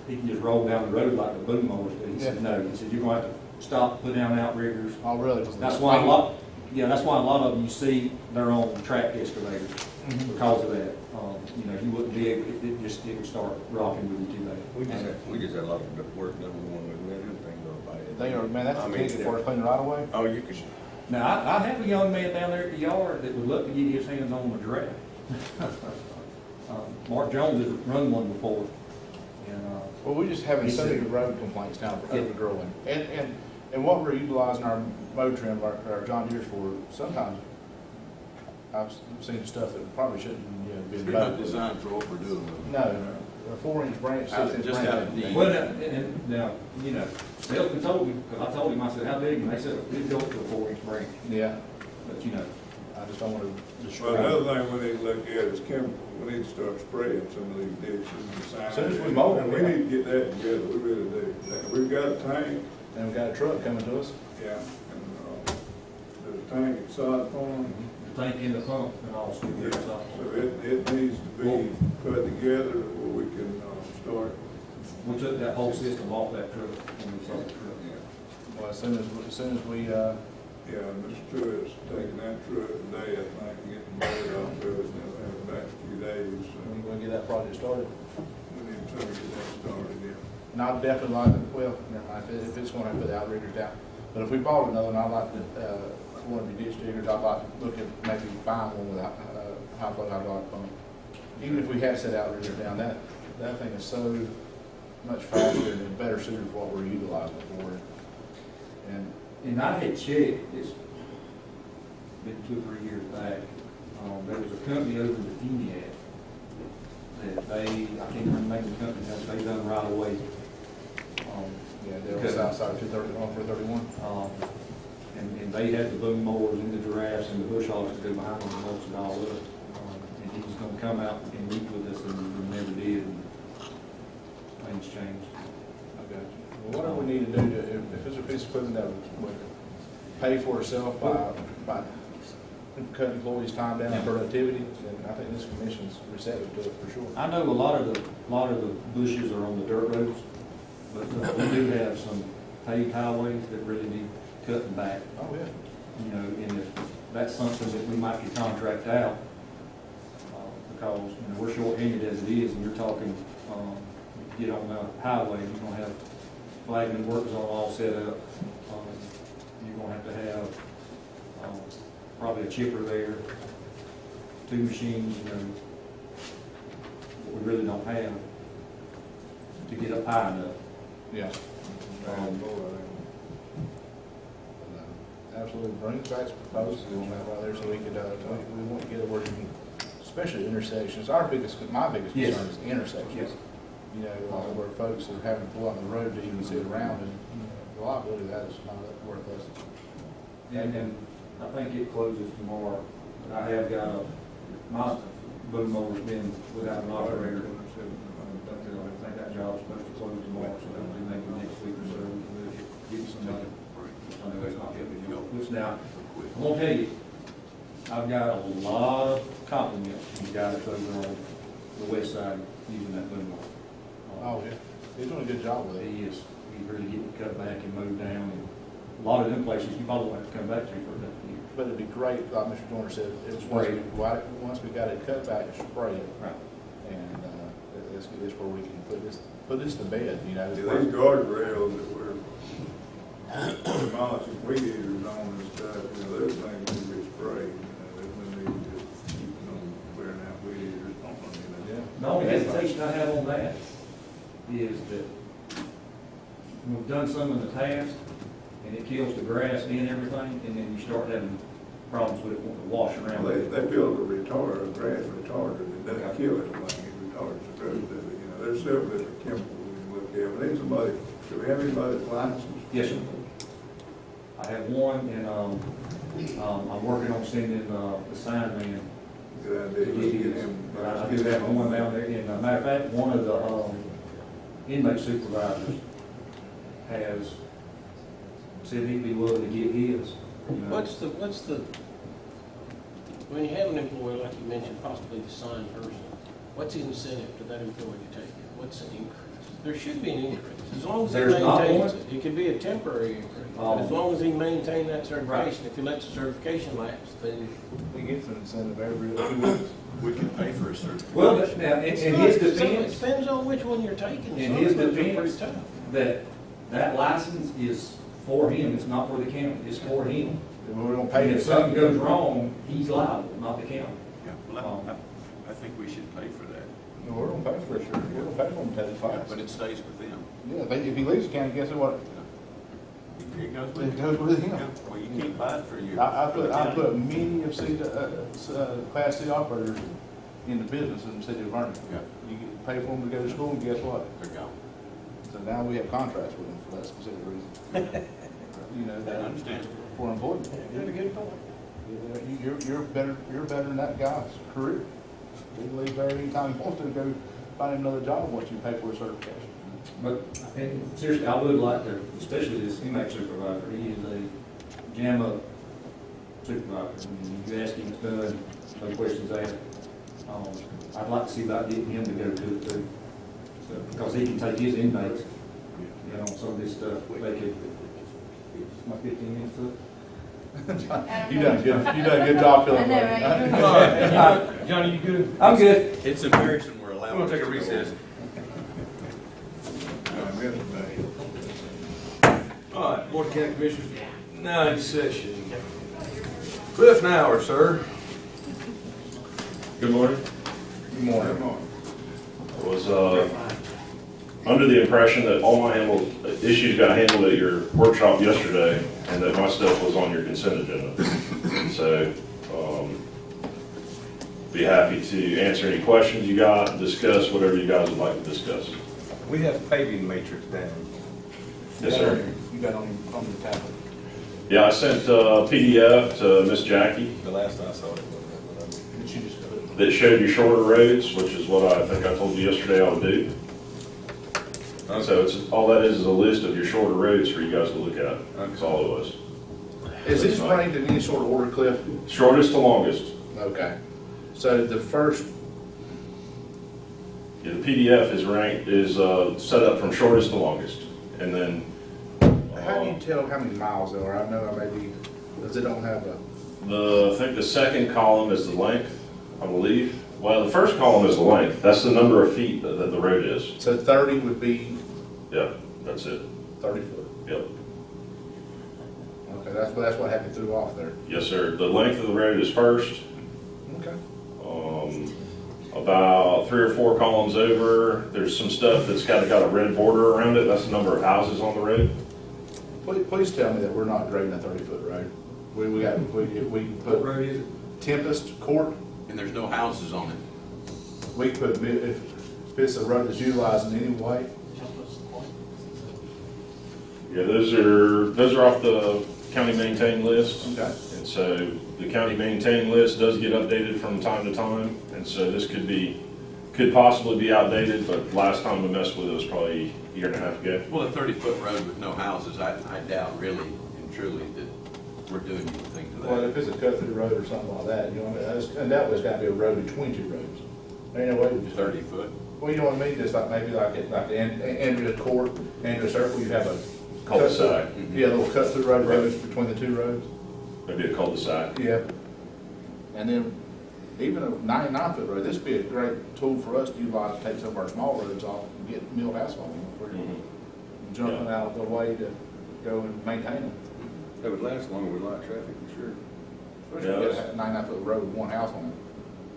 he can just roll down the road like the boom mowers, but he said, no, he said, you're going to have to stop, put down outriggers. Oh, really? That's why a lot of them you see, they're on track excavators because of that. You know, you wouldn't be able, it would start rocking with you too bad. We just had a lot of work done with one, we had everything go by it. They are, man, that's I the mean, ticket for us cleaning right away. Oh, you could, Now, I have a young man down there at the yard that would love to get his hands on a giraffe. Mark Jones has run one before, and, Well, we just having He so said- many road complaints now for Yeah. overgrowing. And what we're utilizing our mow trim, our John Deere's for, sometimes I've seen stuff that probably shouldn't, you know, be It's not mowed. designed for what we're doing. No, a 4-inch branch, Out- 6-inch just out of branch. need. well, now, you know, salesman told me, because I told him, I said, how big? And they said, we built to a 4-inch branch, Yeah, but you know, I just don't want to Well, destroy. another thing we need to look at is chemical. We need to start spraying some of these ditches and signs. As soon as we mow them, And we yeah. need to get that together, we really do. We've got a tank, And we got a truck coming to us. yeah, and, there's a tank at Sod Farm. the tank in the pump and all, so Yeah, it's so all. it needs to be put together where we can, start. We took that whole system off that truck when we sold the truck. Well, as soon as we, Yeah, Mr. Truitt's taking that truck today, I think, getting mowed off of it, and they'll have it back in a few days, so we're going to get that project started. we need to try to get that started, yeah. And I'd definitely like, well, never mind, if it's going to put the outriggers down. But if we bought another one, I'd like to, one of your ditch diggers, I'd like to look at maybe buying one with a high flow hydraulic pump. Even if we had set outriggers down, that thing is so much faster and better suited for what we're utilizing it for. And I had checked, it's been 2 or 3 years back, there was a company over in Eniac that I can't remember the name of the company, that they done right away. Yeah, they're on the south side of 231 for 31. And they had the boom mowers and the giraffes and the bush hogs to go behind them and mulch it all up. And he was gonna come out and meet with us and we never did, and things changed. Okay. Well, whatever we need to do to, if it's a piece of equipment that would pay for itself by cutting employees' time down and productivity, then I think this commission's receptive to it for sure. I know a lot of the bushes are on the dirt roads, but we do have some paved highways that really need cutting back. Oh, yeah. You know, and if that's something that we might could contract out, because, you know, we're short-handed as it is, and you're talking, get on the highway, you're gonna have flagging work zone all set up. You're gonna have to have, probably a chipper there, 2 machines, you know, what we really don't have to get up high enough. Yeah. Absolutely, bring us back some proposals on that right there, so we could, we want to get it where you can, especially intersections, my biggest Yes. concern is the intersections. You know, where folks are having to pull out on the road to even see it around, and the liability of that is not worth us. And I think it closes tomorrow. I have got my boom mower's been without an operator. I think that job's supposed to close tomorrow, so that'll be maybe next week or so. We'll get somebody. I know it's not helping you. Which now, I'm gonna tell you, I've got a lot of compliments from the guys over on the west side using that boom mower. Oh, yeah, he's doing a good job with it. He is, he's really getting cut back and moved down, and a lot of them places you probably won't have to come back to for a couple of years. But it'd be great, like Mr. Dorner said, it's once we got it cut back, spray it. Right. And, let's get this where we can put this to bed, you know. Yeah, these guardrails that we're demolishing weed eaters on and stuff, you know, those things need to be sprayed. There's no need to just keep them wearing out weed eaters on them, you know. Yeah. The only hesitation I have on that is that we've done some in the past, and it kills the grass and everything, and then you start having problems with it wanting to wash around. Well, they build a retarder, a grass retarder, that doesn't kill it, like it retards the growth of it. You know, there's several different chemicals we can look at. But need somebody, do we have anybody that's licensed? Yes, sir. I have one, and, I'm working on sending, the sign man Good to idea. Let's get get his. him. But I do have one down there, and, matter of fact, one of the, inmate supervisors has said he'd be willing to get his. You know. What's the, when you have an employee, like you mentioned, possibly the signed person, what's the incentive to that employee to take it? What's the increase? There should be an increase, as long as he There's not maintains one? it. It could be a temporary increase, but as long as he maintains that certification. If he lets the certification lapse, then He gets an incentive every 2 weeks. We can pay for a certification. Well, but now, in his it defense, depends on which one you're taking. in Some his of them are pretty defense, tough. that license is for him, it's not for the county, it's for him. And we're gonna And pay if him something goes wrong, he's liable, not the county. Yeah, well, I think we should pay for that, We're gonna pay for it, sure. We're gonna pay for him to take the class. but it stays with them. Yeah, if he leaves the county, guess what? It goes with It them. goes with him. Yeah, well, you can't buy it for a year. I put many of Class C operators into business in the city of Vernon. Yeah. You pay for them to go to school, and guess what? They're gone. So now we have contracts with them for that specific reason. You know, I that understand. for employment. That's a good point. You're better than that guy's career. He can leave there anytime he wants to go find another job once you pay for a certification. But, and seriously, I would like to, especially this inmate supervisor, he is a jam-up supervisor. I mean, you ask him, it's done, no questions asked. I'd like to see about getting him to go to it too. So, because he can take his inmates, you know, some of this stuff, they could, my 15 minutes up. You done a good job filling I know, that. right? All right, Johnny, you good? I'm good. It's embarrassing we're allowed. I'm gonna take a to go recess. on. All right, Board of County Commissioners, now in session. Cliff Now, sir. Good morning. Good morning. I was under the impression that all my issues got handled at your workshop yesterday and that my stuff was on your consent agenda. So, be happy to answer any questions you got, discuss whatever you guys would like to discuss. We have paving matrix down. Yes, sir. You got on the tablet. Yeah, I sent a PDF to Miss Jackie The last I saw it. Did you just that showed you shorter roads, which is what I think I told you yesterday I would do. So all that is a list of your shorter roads for you guys to look at. That's all it was. Is this ranked in any sort of order, Cliff? Shortest to longest. Okay. So the first, Yeah, the PDF is ranked, set up from shortest to longest. And then, how do you tell how many miles there are? I know I may be, because it don't have a, I think the second column is the length, I believe. Well, the first column is the length. That's the number of feet that the road is. so 30 would be Yeah, that's it. 30 foot. Yep. Okay, that's what happened threw off there. Yes, sir. The length of the road is first. Okay. About 3 or 4 columns over, there's some stuff that's got a red border around it. That's the number of houses on the road. Please tell me that we're not grading a 30-foot road. We What put road is it? Tempest Court, And there's no houses on it. we put, if it's a road that's utilized in any way, Yeah, those are off the county maintained list. okay. And so the county maintained list does get updated from time to time. And so this could possibly be outdated, but last time we messed with it was probably a year and a half ago. Well, a 30-foot road with no houses, I doubt really and truly that we're doing anything to Well, that. if it's a cut-through road or something like that, you know, and that was gotta be a road between two roads. Ain't no way. 30 foot. Well, you know what I mean, just like maybe like the Andrea Court, Andrea Circle, you have a. Cul-de-sac. Yeah, little cut-through roads between the two roads. Maybe a cul-de-sac. Yeah. And then even a 99-foot road, this would be a great tool for us to utilize to take some of our small roads off and get milled asphalt in for jumping out of the way to go and maintain them. That would last longer with light traffic, for sure. Especially if you get a 99-foot road with one house on it.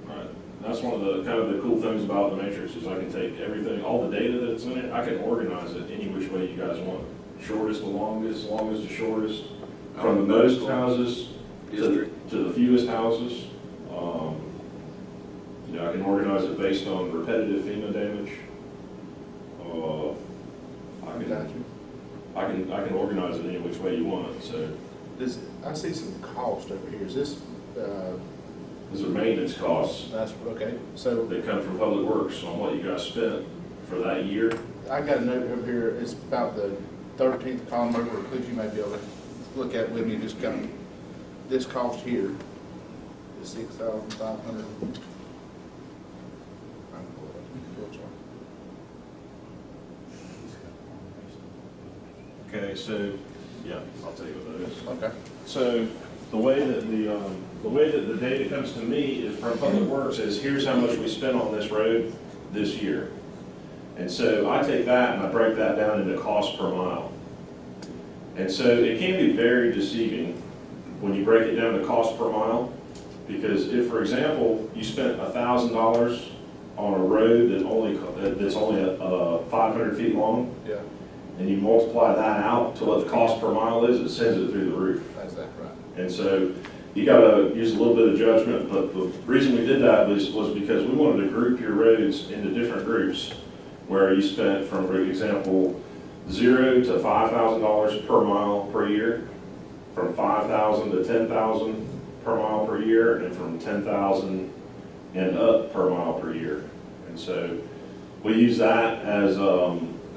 Right. that's one of the, kind of the cool things about the matrix is I can take everything, all the data that's in it, I can organize it any which way you guys want. Shortest to longest, longest to shortest, from the most houses to the fewest houses. You know, I can organize it based on repetitive FEMA damage. I can organize it any which way you want, so. I see some cost over here. Is this, These are maintenance costs that's, okay, so that come from Public Works on what you guys spent for that year. I got a note over here, it's about the 13th column over, Cliff, you may be able to look at it with me, just kind of, this cost here is 6,500. Okay, so, yeah, I'll tell you what that is. Okay. So the way that the data comes to me is from Public Works is here's how much we spent on this road this year. And so I take that and I break that down into cost per mile. And so it can be very deceiving when you break it down to cost per mile, because if, for example, you spent $1,000 on a road that's only 500 feet long, Yeah, and you multiply that out to what the cost per mile is, it sends it through the roof. that's that, right. And so you gotta use a little bit of judgment, but the reason we did that was because we wanted to group your roads into different groups, where you spent, from, for example, $0 to $5,000 per mile per year, from $5,000 to $10,000 per mile per year, and from $10,000 and up per mile per year. And so we use that as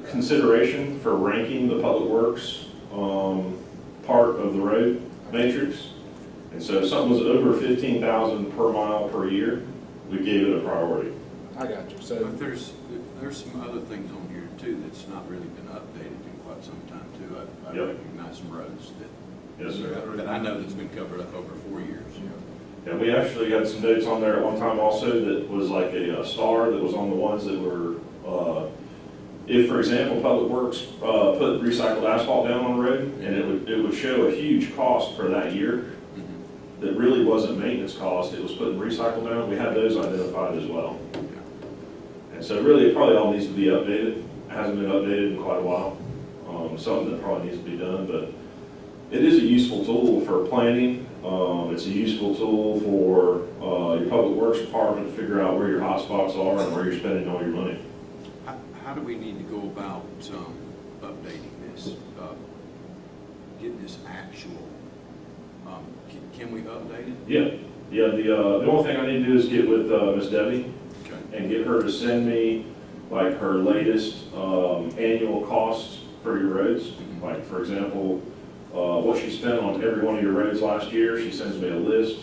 consideration for ranking the Public Works part of the road matrix. And so if something was over 15,000 per mile per year, we gave it a priority. I got you, so, But there's some other things on here too that's not really been updated in quite some time too. I Yep. recognize some roads Yes, sir. that I know that's been covered up over 4 years. And we actually had some dates on there at one time also that was like a star that was on the ones that were, if, for example, Public Works put recycled asphalt down on the road, and it would show a huge cost for that year that really wasn't maintenance cost, it was putting recycled down, we had those identified as well. And so really, it probably all needs to be updated. It hasn't been updated in quite a while. Something that probably needs to be done, but it is a useful tool for planning. It's a useful tool for your Public Works department to figure out where your hot spots are and where you're spending all your money. How do we need to go about updating this, getting this actual, can we update it? Yeah. The only thing I need to do is get with Miss Debbie Okay. and get her to send me like her latest annual costs for your roads. Like, for example, what she spent on every one of your roads last year, she sends me a list.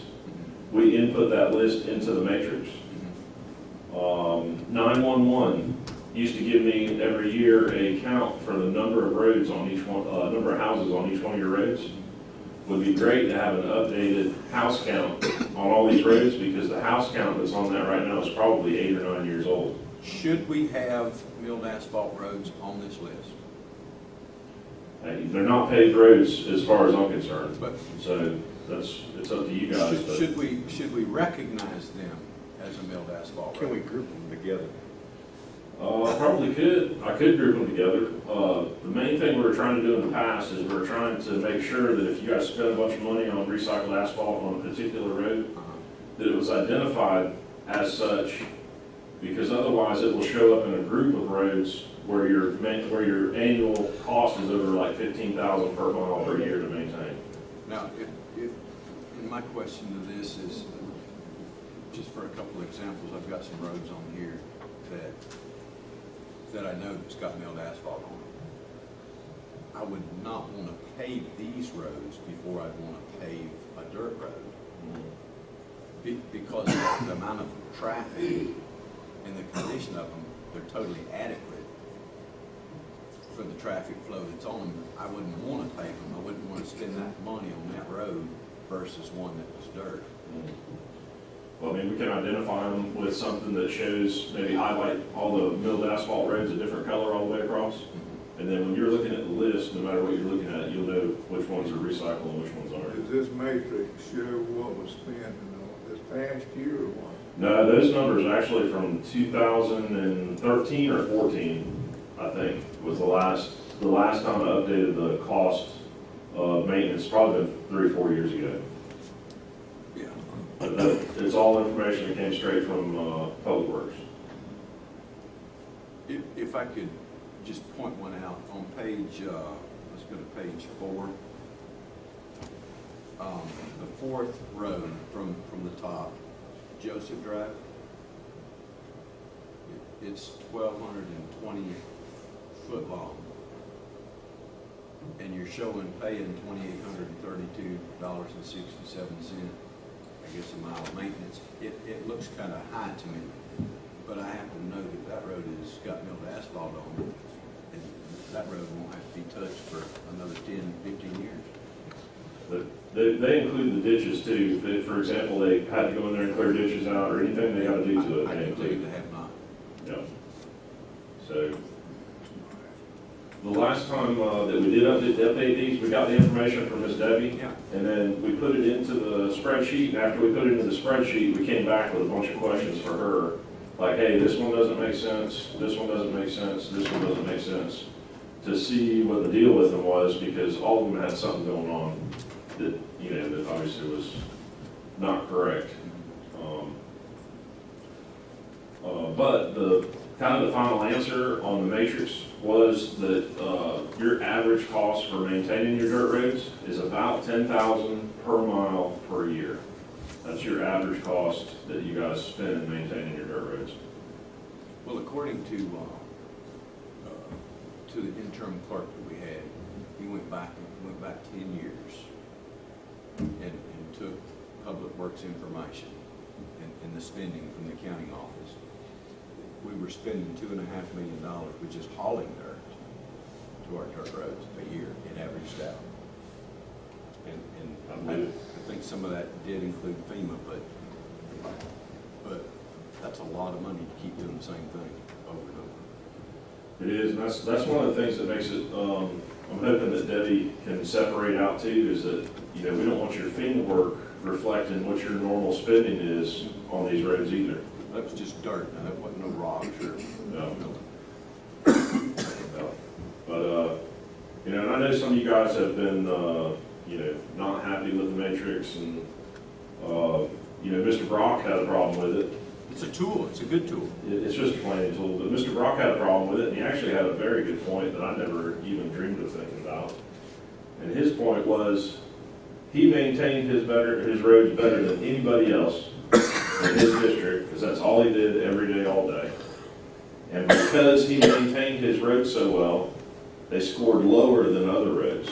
We input that list into the matrix. 911 used to give me every year a count for the number of roads on each one, number of houses on each one of your roads. Would be great to have an updated house count on all these roads, because the house count that's on that right now is probably 8 or 9 years old. Should we have milled asphalt roads on this list? They're not paved roads as far as I'm concerned, But so it's up to you guys. but- should we recognize them as a milled asphalt road? Can we group them together? Probably could. I could group them together. The main thing we were trying to do in the past is we're trying to make sure that if you guys spend a bunch of money on recycled asphalt on a particular road, that it was identified as such, because otherwise it will show up in a group of roads where your annual cost is over like 15,000 per mile per year to maintain. Now, and my question to this is, just for a couple of examples, I've got some roads on here that I know that's got milled asphalt on it. I would not want to pave these roads before I'd want to pave a dirt road. Because of the amount of traffic and the condition of them, they're totally adequate for the traffic flow that's on them. I wouldn't want to pave them. I wouldn't want to spend that money on that road versus one that was dirt. Well, I mean, we can identify them with something that shows, maybe highlight all the milled asphalt roads a different color all the way across. And then when you're looking at the list, no matter what you're looking at, you'll know which ones are recycled and which ones aren't. Does this matrix show what was spent in this past year or what? No, those numbers are actually from 2013 or 14, I think, was the last time I updated the cost of maintenance, probably been 3 or 4 years ago. Yeah. But it's all information that came straight from Public Works. If I could just point one out, on page, let's go to page 4. The 4th row from the top, Joseph Drive. It's 1,220 foot long. And you're showing paying $2,832.67, I guess, a mile of maintenance. It looks kind of high to me, but I happen to know that road has got milled asphalt on it, and that road won't have to be touched for another 10, 15 years. But they include the ditches too. If, for example, they had to go in there and clear ditches out or anything they got to do to it. I they can tell you include. they have not. Yeah. So, the last time that we did update these, we got the information from Miss Debbie. Yeah. And then we put it into the spreadsheet, and after we put it into the spreadsheet, we came back with a bunch of questions for her. Like, hey, this one doesn't make sense, this one doesn't make sense, this one doesn't make sense. To see what the deal with them was, because all of them had something going on that, you know, that obviously was not correct. But the kind of the final answer on the matrix was that your average cost for maintaining your dirt roads is about $10,000 per mile per year. That's your average cost that you guys spend maintaining your dirt roads. Well, according to the interim clerk that we had, he went back 10 years and took Public Works information and the spending from the county office. We were spending $2.5 million with just hauling dirt to our dirt roads a year. It averaged out. And I think some of that did include FEMA, but that's a lot of money to keep doing the same thing over and over. It is, and that's one of the things that makes it, I'm hoping that Debbie can separate out too, is that, you know, we don't want your FEMA work reflecting what your normal spending is on these roads either. That was just dirt, now that wasn't no rocks or. No. But, you know, and I know some of you guys have been, you know, not happy with the matrix, and, you know, Mr. Brock had a problem with it. It's a tool, it's a good tool. It's just a planning tool, but Mr. Brock had a problem with it, and he actually had a very good point that I never even dreamed of thinking about. And his point was, he maintained his roads better than anybody else in his district, because that's all he did every day, all day. And because he maintained his roads so well, they scored lower than other roads,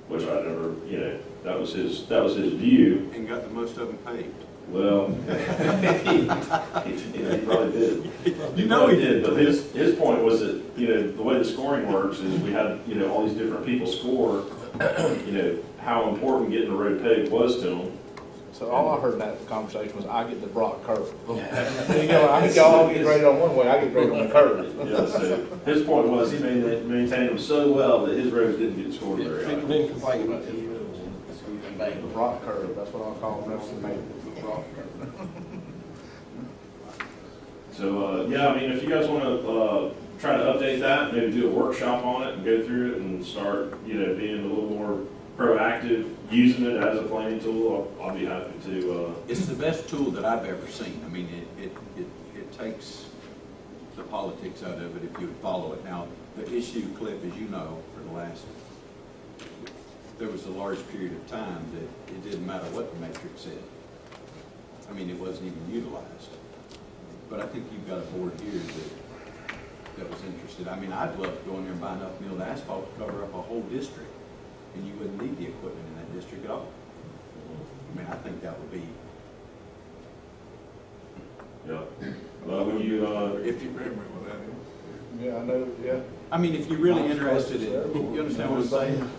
which I never, you know, that was his view. And got the most of them paved. Well, he probably did. You know he did, but his point was that, you know, the way the scoring works is we had, you know, all these different people score, you know, how important getting the road paved was to them. So all I heard in that conversation was, I get the Brock curve. You know, I think y'all get graded on one way, I get graded on the curve. Yeah, so his point was he maintained them so well that his roads didn't get scored very high. People didn't complain about it. The Brock curve, that's what I'll call it, the Brock curve. So, yeah, I mean, if you guys want to try to update that, maybe do a workshop on it and go through it and start, you know, being a little more proactive, using it as a planning tool, I'll be happy to. It's the best tool that I've ever seen. I mean, it takes the politics out of it if you would follow it. Now, the issue, Cliff, as you know, there was a large period of time that it didn't matter what the matrix said. I mean, it wasn't even utilized. But I think you've got a board here that was interested. I mean, I'd love to go in there and buy enough milled asphalt to cover up a whole district, and you wouldn't need the equipment in that district at all. I mean, I think that would be. Yeah. Well, when you, If you, Yeah, I know, yeah. I mean, if you're really interested in, you understand what I'm saying?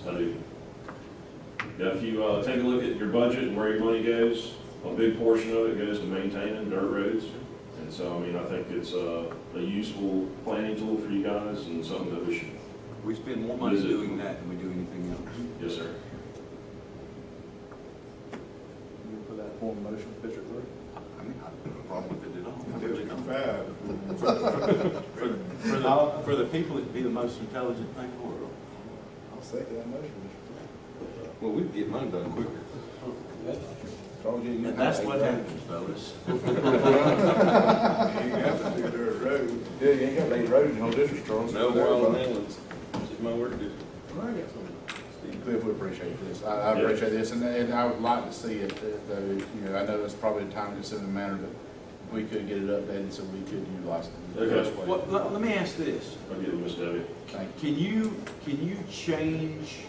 I do. Yeah, if you take a look at your budget and where your money goes, a big portion of it goes to maintaining dirt roads. And so, I mean, I think it's a useful planning tool for you guys and something that we should. We spend more money doing that than we do anything else. Yes, sir. You put that form of motion, District Three? I mean, I don't have a problem with it at all. District 5. For the people, it'd be the most intelligent thing in the world. I'll second that motion. Well, we'd get mine done quicker. And that's what happens, fellas. You ain't got to do dirt road. Yeah, you ain't got any roads in District Three. No, we're all in England. This is my work district. Cliff, we appreciate this. I appreciate this, and I would like to see it, though, you know, I know it's probably a time-consuming matter, but if we could get it updated so we could utilize it. the best way. Well, let me ask this. I'll get with Miss Debbie. Thank Can you change,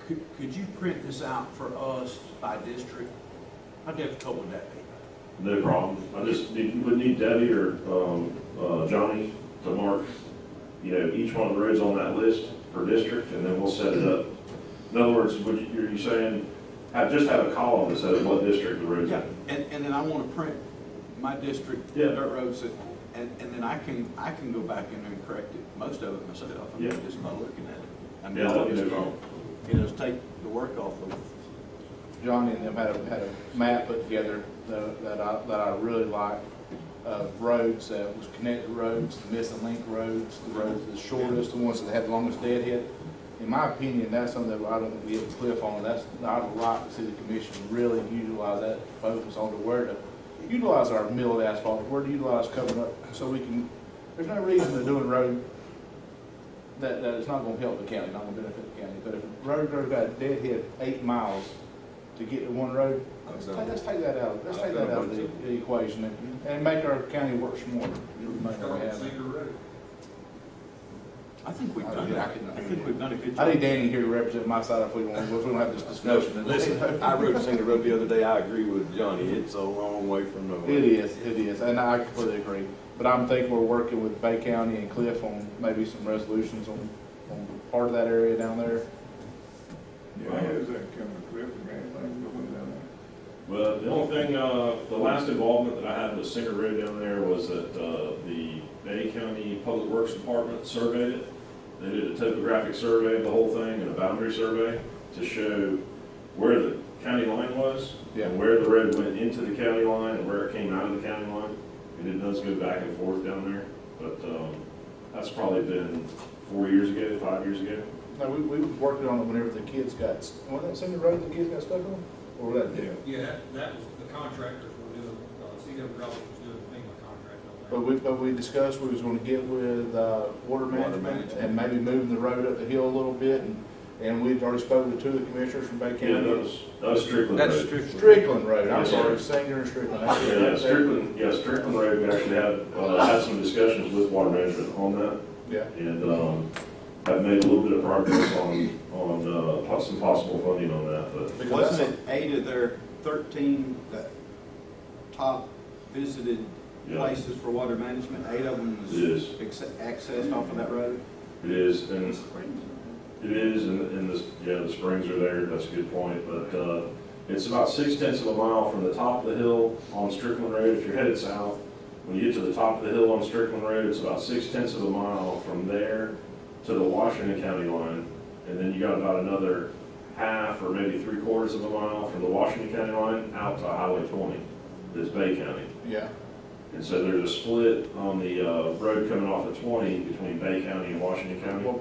could you print this out for us by district? How difficult would that be? No problem. I just would need Debbie or Johnny to mark, each one of the roads on that list per district, and then we'll set it up. In other words, are you saying, just have a column that says what district the road's Yeah, in? and then I want to print my district Yeah. dirt roads, and then I can go back in there and correct it, most of it myself, I mean, Yeah. just by looking at it. I mean, Yeah, that'd be just, no problem. just take the work off of Johnny and them had a map put together that I really like, of roads that was connected roads, the missing link roads, the roads the shortest, the ones that had the longest deadhead. In my opinion, that's something that I don't think we get a cliff on. I'd like to see the commission really utilize that, focus on to where to utilize our milled asphalt, where to utilize covering up, so we can, there's no reason to do a road that it's not gonna help the county, not gonna benefit the county. But if a road's got a deadhead 8 miles to get to one road, let's take that out of the equation and make our county work smarter. I think we've done it. I think we've done a good job. I need Danny here to represent my side if we don't have this discussion. Listen, I rode Singer Road the other day. I agree with Johnny. It's a long way from nowhere. It is, and I completely agree. But I'm thinking we're working with Bay County and Cliff on maybe some resolutions on part of that area down there. Yeah, how's that coming, Cliff, and anything going down there? Well, the only thing, the last involvement that I had with Singer Road down there was that the Bay County Public Works Department surveyed it. They did a topographic survey of the whole thing and a boundary survey to show where the county line was and where the road went into the county line and where it came out of the county line. And it does go back and forth down there, but that's probably been 4 years ago, 5 years ago. No, we was working on it whenever the kids got, was that Singer Road the kids got stuck on? Or was that? Yeah, that was, the contractors were doing, CW was doing the FEMA contract on that. But we discussed we was gonna get with, water management and maybe moving the road up the hill a little bit, and we'd already spoken to two of the commissioners from Bay County. Yeah, that was Strickland Road. That's Strickland Road, I'm Yes, sorry, sir. Singer and Strickland. Strickland Road, we actually had some discussions with water management on that. Yeah. And have made a little bit of progress on some possible funding on that, but. Because Wasn't it 8 of their 13 top visited Yeah. places for water management? 8 of them It is. accessed off of that road? It is, and the springs are there, that's a good point, but, it's about 6/10 of a mile from the top of the hill on Strickland Road. If you're headed south, when you get to the top of the hill on Strickland Road, it's about 6/10 of a mile from there to the Washington County line. And then you got about another half or maybe 3/4 of a mile from the Washington County line out to Highway 20, that's Bay County. Yeah. And so there's a split on the, road coming off of 20 between Bay County and Washington County. Well,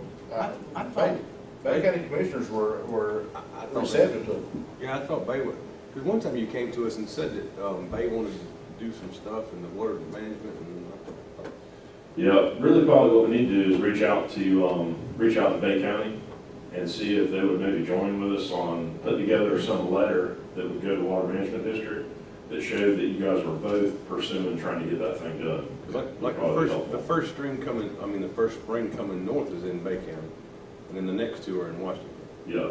I thought, Bay County commissioners were I thought receptive to it. Yeah, I thought Bay would, because one time you came to us and said that Bay wanted to do some stuff in the water management and Yeah, really probably what we need to do is reach out to Bay County and see if they would maybe join with us on putting together some letter that would go to Water Management District that showed that you guys were both pursuing trying to get that thing done. like the first spring coming north is in Bay County, and then the next two are in Washington. Yeah.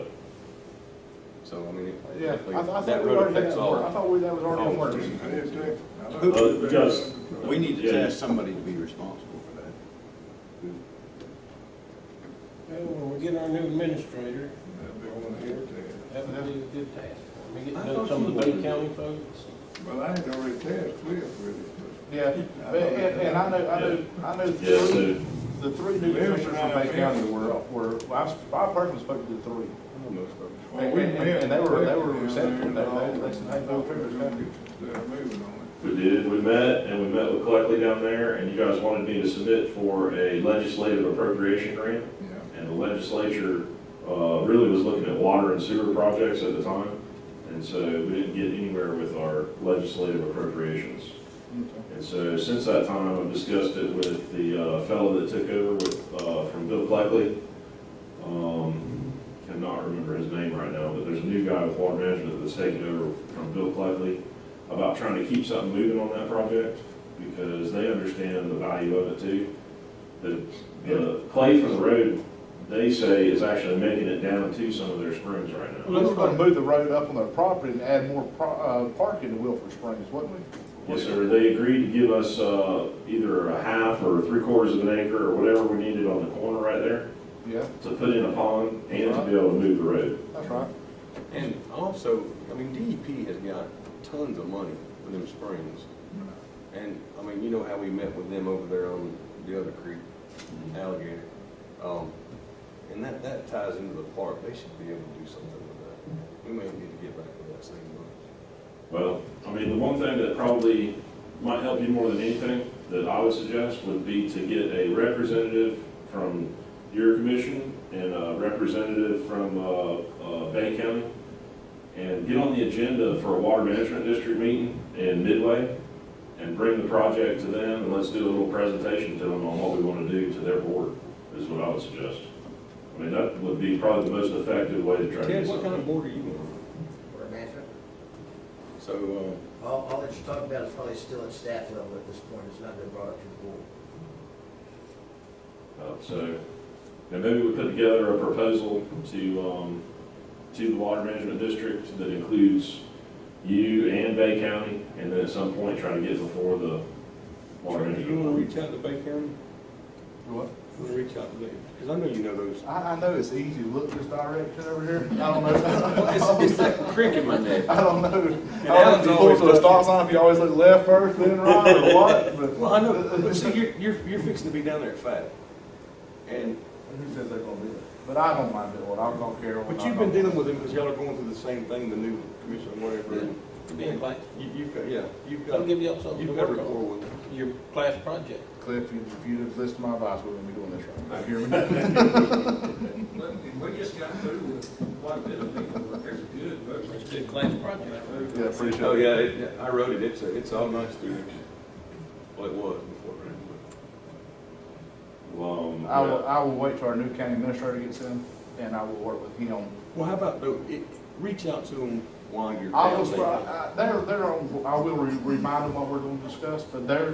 So, I mean, Yeah, I thought that we road already had affects that all. work. I thought that was already in work. I did too. You guys, we need to Yeah. task somebody to be responsible for that. Well, when we get our new administrator, That'd be one here to. that would be a good task. We get I to know thought some of the somebody Bay did. County folks. Well, I had already tasked Cliff with it, Yeah, and I know yeah, so The three new commissioners from Bay County I personally spoke to the three. And they were receptive. They said, hey, Bill Trigger's coming. We did, we met with Cleckley down there, and you guys wanted me to submit for a legislative appropriation grant. Yeah. And the legislature, really was looking at water and sewer projects at the time. And so we didn't get anywhere with our legislative appropriations. Okay. And so since that time, I've discussed it with the fellow that took over from Bill Cleckley. Cannot remember his name right now, but there's a new guy with water management that's taken over from Bill Cleckley about trying to keep something moving on that project because they understand the value of it too. The clay from the road, they say, is actually making it down to some of their springs right now. Well, we were gonna move the road up on their property and add more parking to Wilford Springs, wasn't we? Yes, sir. They agreed to give us either a half or 3/4 of an acre or whatever we needed on the corner right there Yeah, to put in a pond and to be able to move the road. that's right. And also, I mean, DEP has got tons of money for them springs. And, I mean, you know how we met with them over there on the other creek, Alligator. And that ties into the park. They should be able to do something with that. We may need to get back to that same money. Well, I mean, the one thing that probably might help you more than anything that I would suggest would be to get a representative from your commission and a representative from Bay County and get on the agenda for a water management district meeting in Midway and bring the project to them and let's do a little presentation to them on what we want to do to their board is what I would suggest. I mean, that would be probably the most effective way to try to Ted, do what kind of something. board are you on? Water management. So, All that you're talking about is probably still at staff level at this point, it's not been brought up to the board. So, and maybe we put together a proposal to the water management district that includes you and Bay County, and then at some point try to get before the water do you management. want to reach out to Bay County? What? You want to reach out to them? Because I know you know those. I know it's easy to look this direction over here. I don't know. It's that crick in my neck. I don't know. And I don't know Alan's if you always pull to a stop sign, if you always look left first, then right, or what, but. Well, I know, but see, you're fixing to be down there at 5. And, Who says they're gonna do it? But I don't mind doing it, I'm gonna care. but you've been dealing with them because y'all are going through the same thing, the new commission or whatever. To be in class. You've got, yeah, you've I'll got, give you up something to you've got work rapport on. with them. Your class project. Cliff, if you'd have listened to my advice, we wouldn't be doing this right. You hear me? We just got through with quite a bit of people, but there's a good book. It's a good class project. Yeah, appreciate it. Oh, yeah, I wrote it, it's all nice to, well, it was before. Well, I will wait till our new county administrator gets in, and I will work with him. Well, how about, reach out to them while you're I down will, there. they're on, I will remind them what we're going to discuss, but they're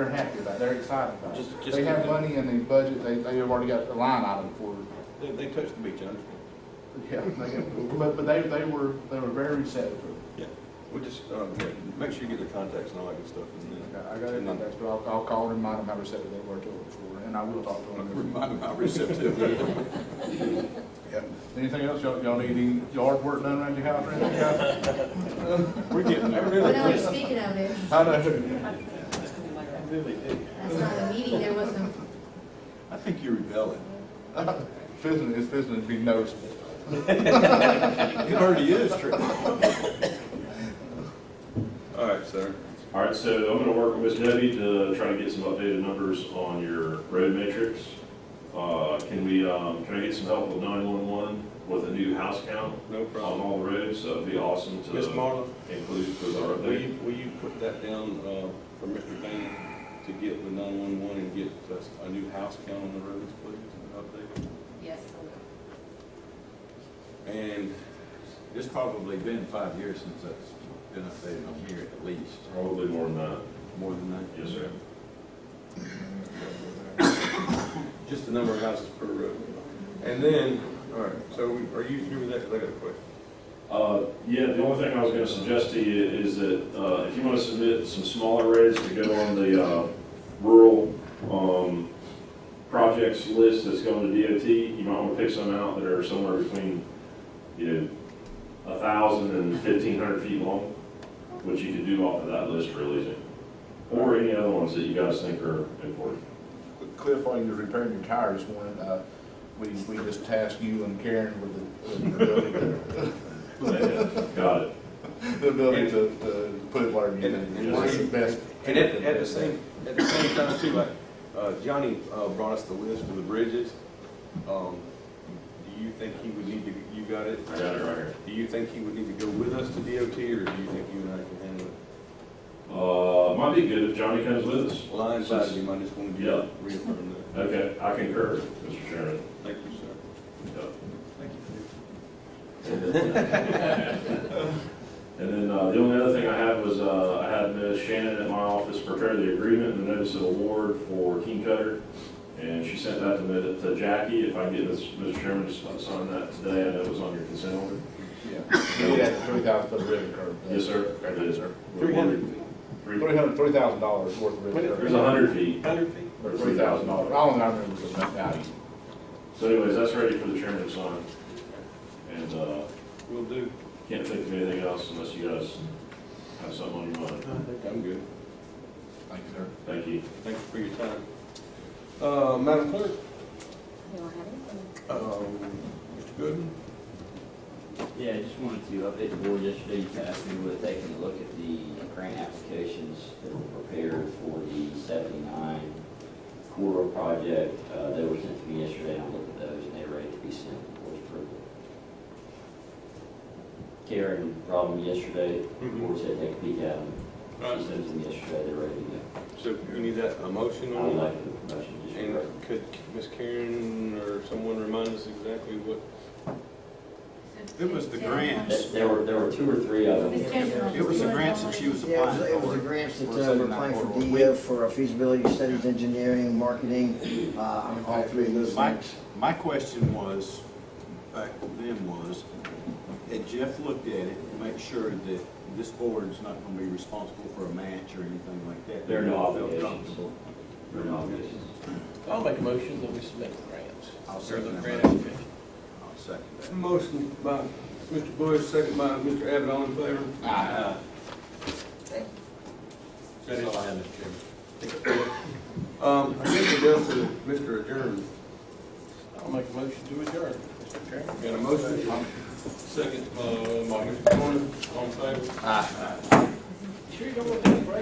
happy about it, they're excited about it. Just They have money in the budget, they have already got a line item for it. They touched the beach, I understand. Yeah, but they were very receptive. Yeah, we just, make sure you get their contacts and all that good stuff, and then. I got their contacts, but I'll call and remind them how receptive they were to it before, and I will talk to them. Remind them how receptive they are. Yeah. Anything else, y'all need any yard work done around your house or anything, guys? We're getting there. Well, no, you're speaking of it, I know. Really do. that's not a meeting, there was some, I think you're rebelling. It's business to be noticeable. It already is true. All right, sir. all right, so I'm gonna work with Ms. Debbie to try to get some updated numbers on your road matrix. Can I get some help with 911 with a new house count No on problem. all the roads? So it'd be awesome to Miss Marla, include with our will update. you put that down, for Mr. Dana to get the 911 and get us a new house count on the roads, please, and update? Yes, And it's probably been 5 years since that's been updated on here at least. Probably more than that. More than that? Yes, sir. Just the number of houses per road. And then, all right, so are you through with that? 'Cause I got a question. Yeah, the only thing I was gonna suggest to you is that, if you wanna submit some smaller roads to go on the, rural, projects list that's going to DOT, you might wanna pick some out that are somewhere between, 1,000 and 1,500 feet long, which you could do off of that list real easy. Or any other ones that you guys think are important. Cliff, while you were repairing your tire this morning, we just tasked you and Karen with Got it. the ability to put it wherever you need. And It's the best. And at the same time too, like, Johnny, brought us the list of the bridges. Do you think he would need to, you got it? I got it right here. Do you think he would need to go with us to DOT, or do you think you and I can handle it? Might be good if Johnny comes with us. Well, I invited him, I just wanted Yeah. to reaffirm that. Okay, I concur, Mr. Chairman. Thank you, sir. Yep. Thank you. And then the only other thing I had was I had Ms. Shannon at my office prepare the agreement and the notice of award for King Cutter. And she sent that to Jackie. If I can get Mr. Chairman to sign that today, I know it was on your consent order. Yeah, we had 3,000 foot ribbon curve. Yes, sir. Okay, yes, sir. 300 feet. $3,000 worth of ribbon It curve. was 100 feet. 100 feet? Or $3,000. I don't remember the value. So anyways, that's ready for the chairman to sign. And Will do. can't think of anything else unless you guys have something on your mind. I think I'm good. Thank you, sir. Thank you. Thank you for your time. Madam Clerk? You don't have anything? Mr. Gooden? Yeah, I just wanted to update the board. Yesterday, you tasked me with taking a look at the grant applications that were prepared for the 79 corridor project. They were sent to me yesterday, and I looked at those, and they're ready to be sent to board's approval. Karen brought them yesterday. The board said take a peek at them. Right. She sent them yesterday, they're ready to go. So you need that, a motion I on would it? like the motion just And for could Ms. Karen or someone remind us exactly what? It was the grants. There were 2 or 3 of them. It was the grants that she was Yeah, applying it was for. the grants that For we're 79 applying for corridor. DEO for feasibility studies, engineering, marketing, all 3 of those things. My question was, back then was, had Jeff looked at it to make sure that this board is not gonna be responsible for a match or anything like that? There are no Felt obligations. comfortable. There are no obligations. I'll make a motion that we submit the grants. I'll Or second the that grant motion. application. I'll second that. Motion by Mr. Bush, second by Mr. Abbott, all in favor? Aye. That's all I have, Mr. Chairman. I think we're down to Mr. Adjourn. I'll make a motion to adjourn, Mr. Chairman. Got a motion? Second, by Mr. Corner, all in favor? Sure you don't want to take a break?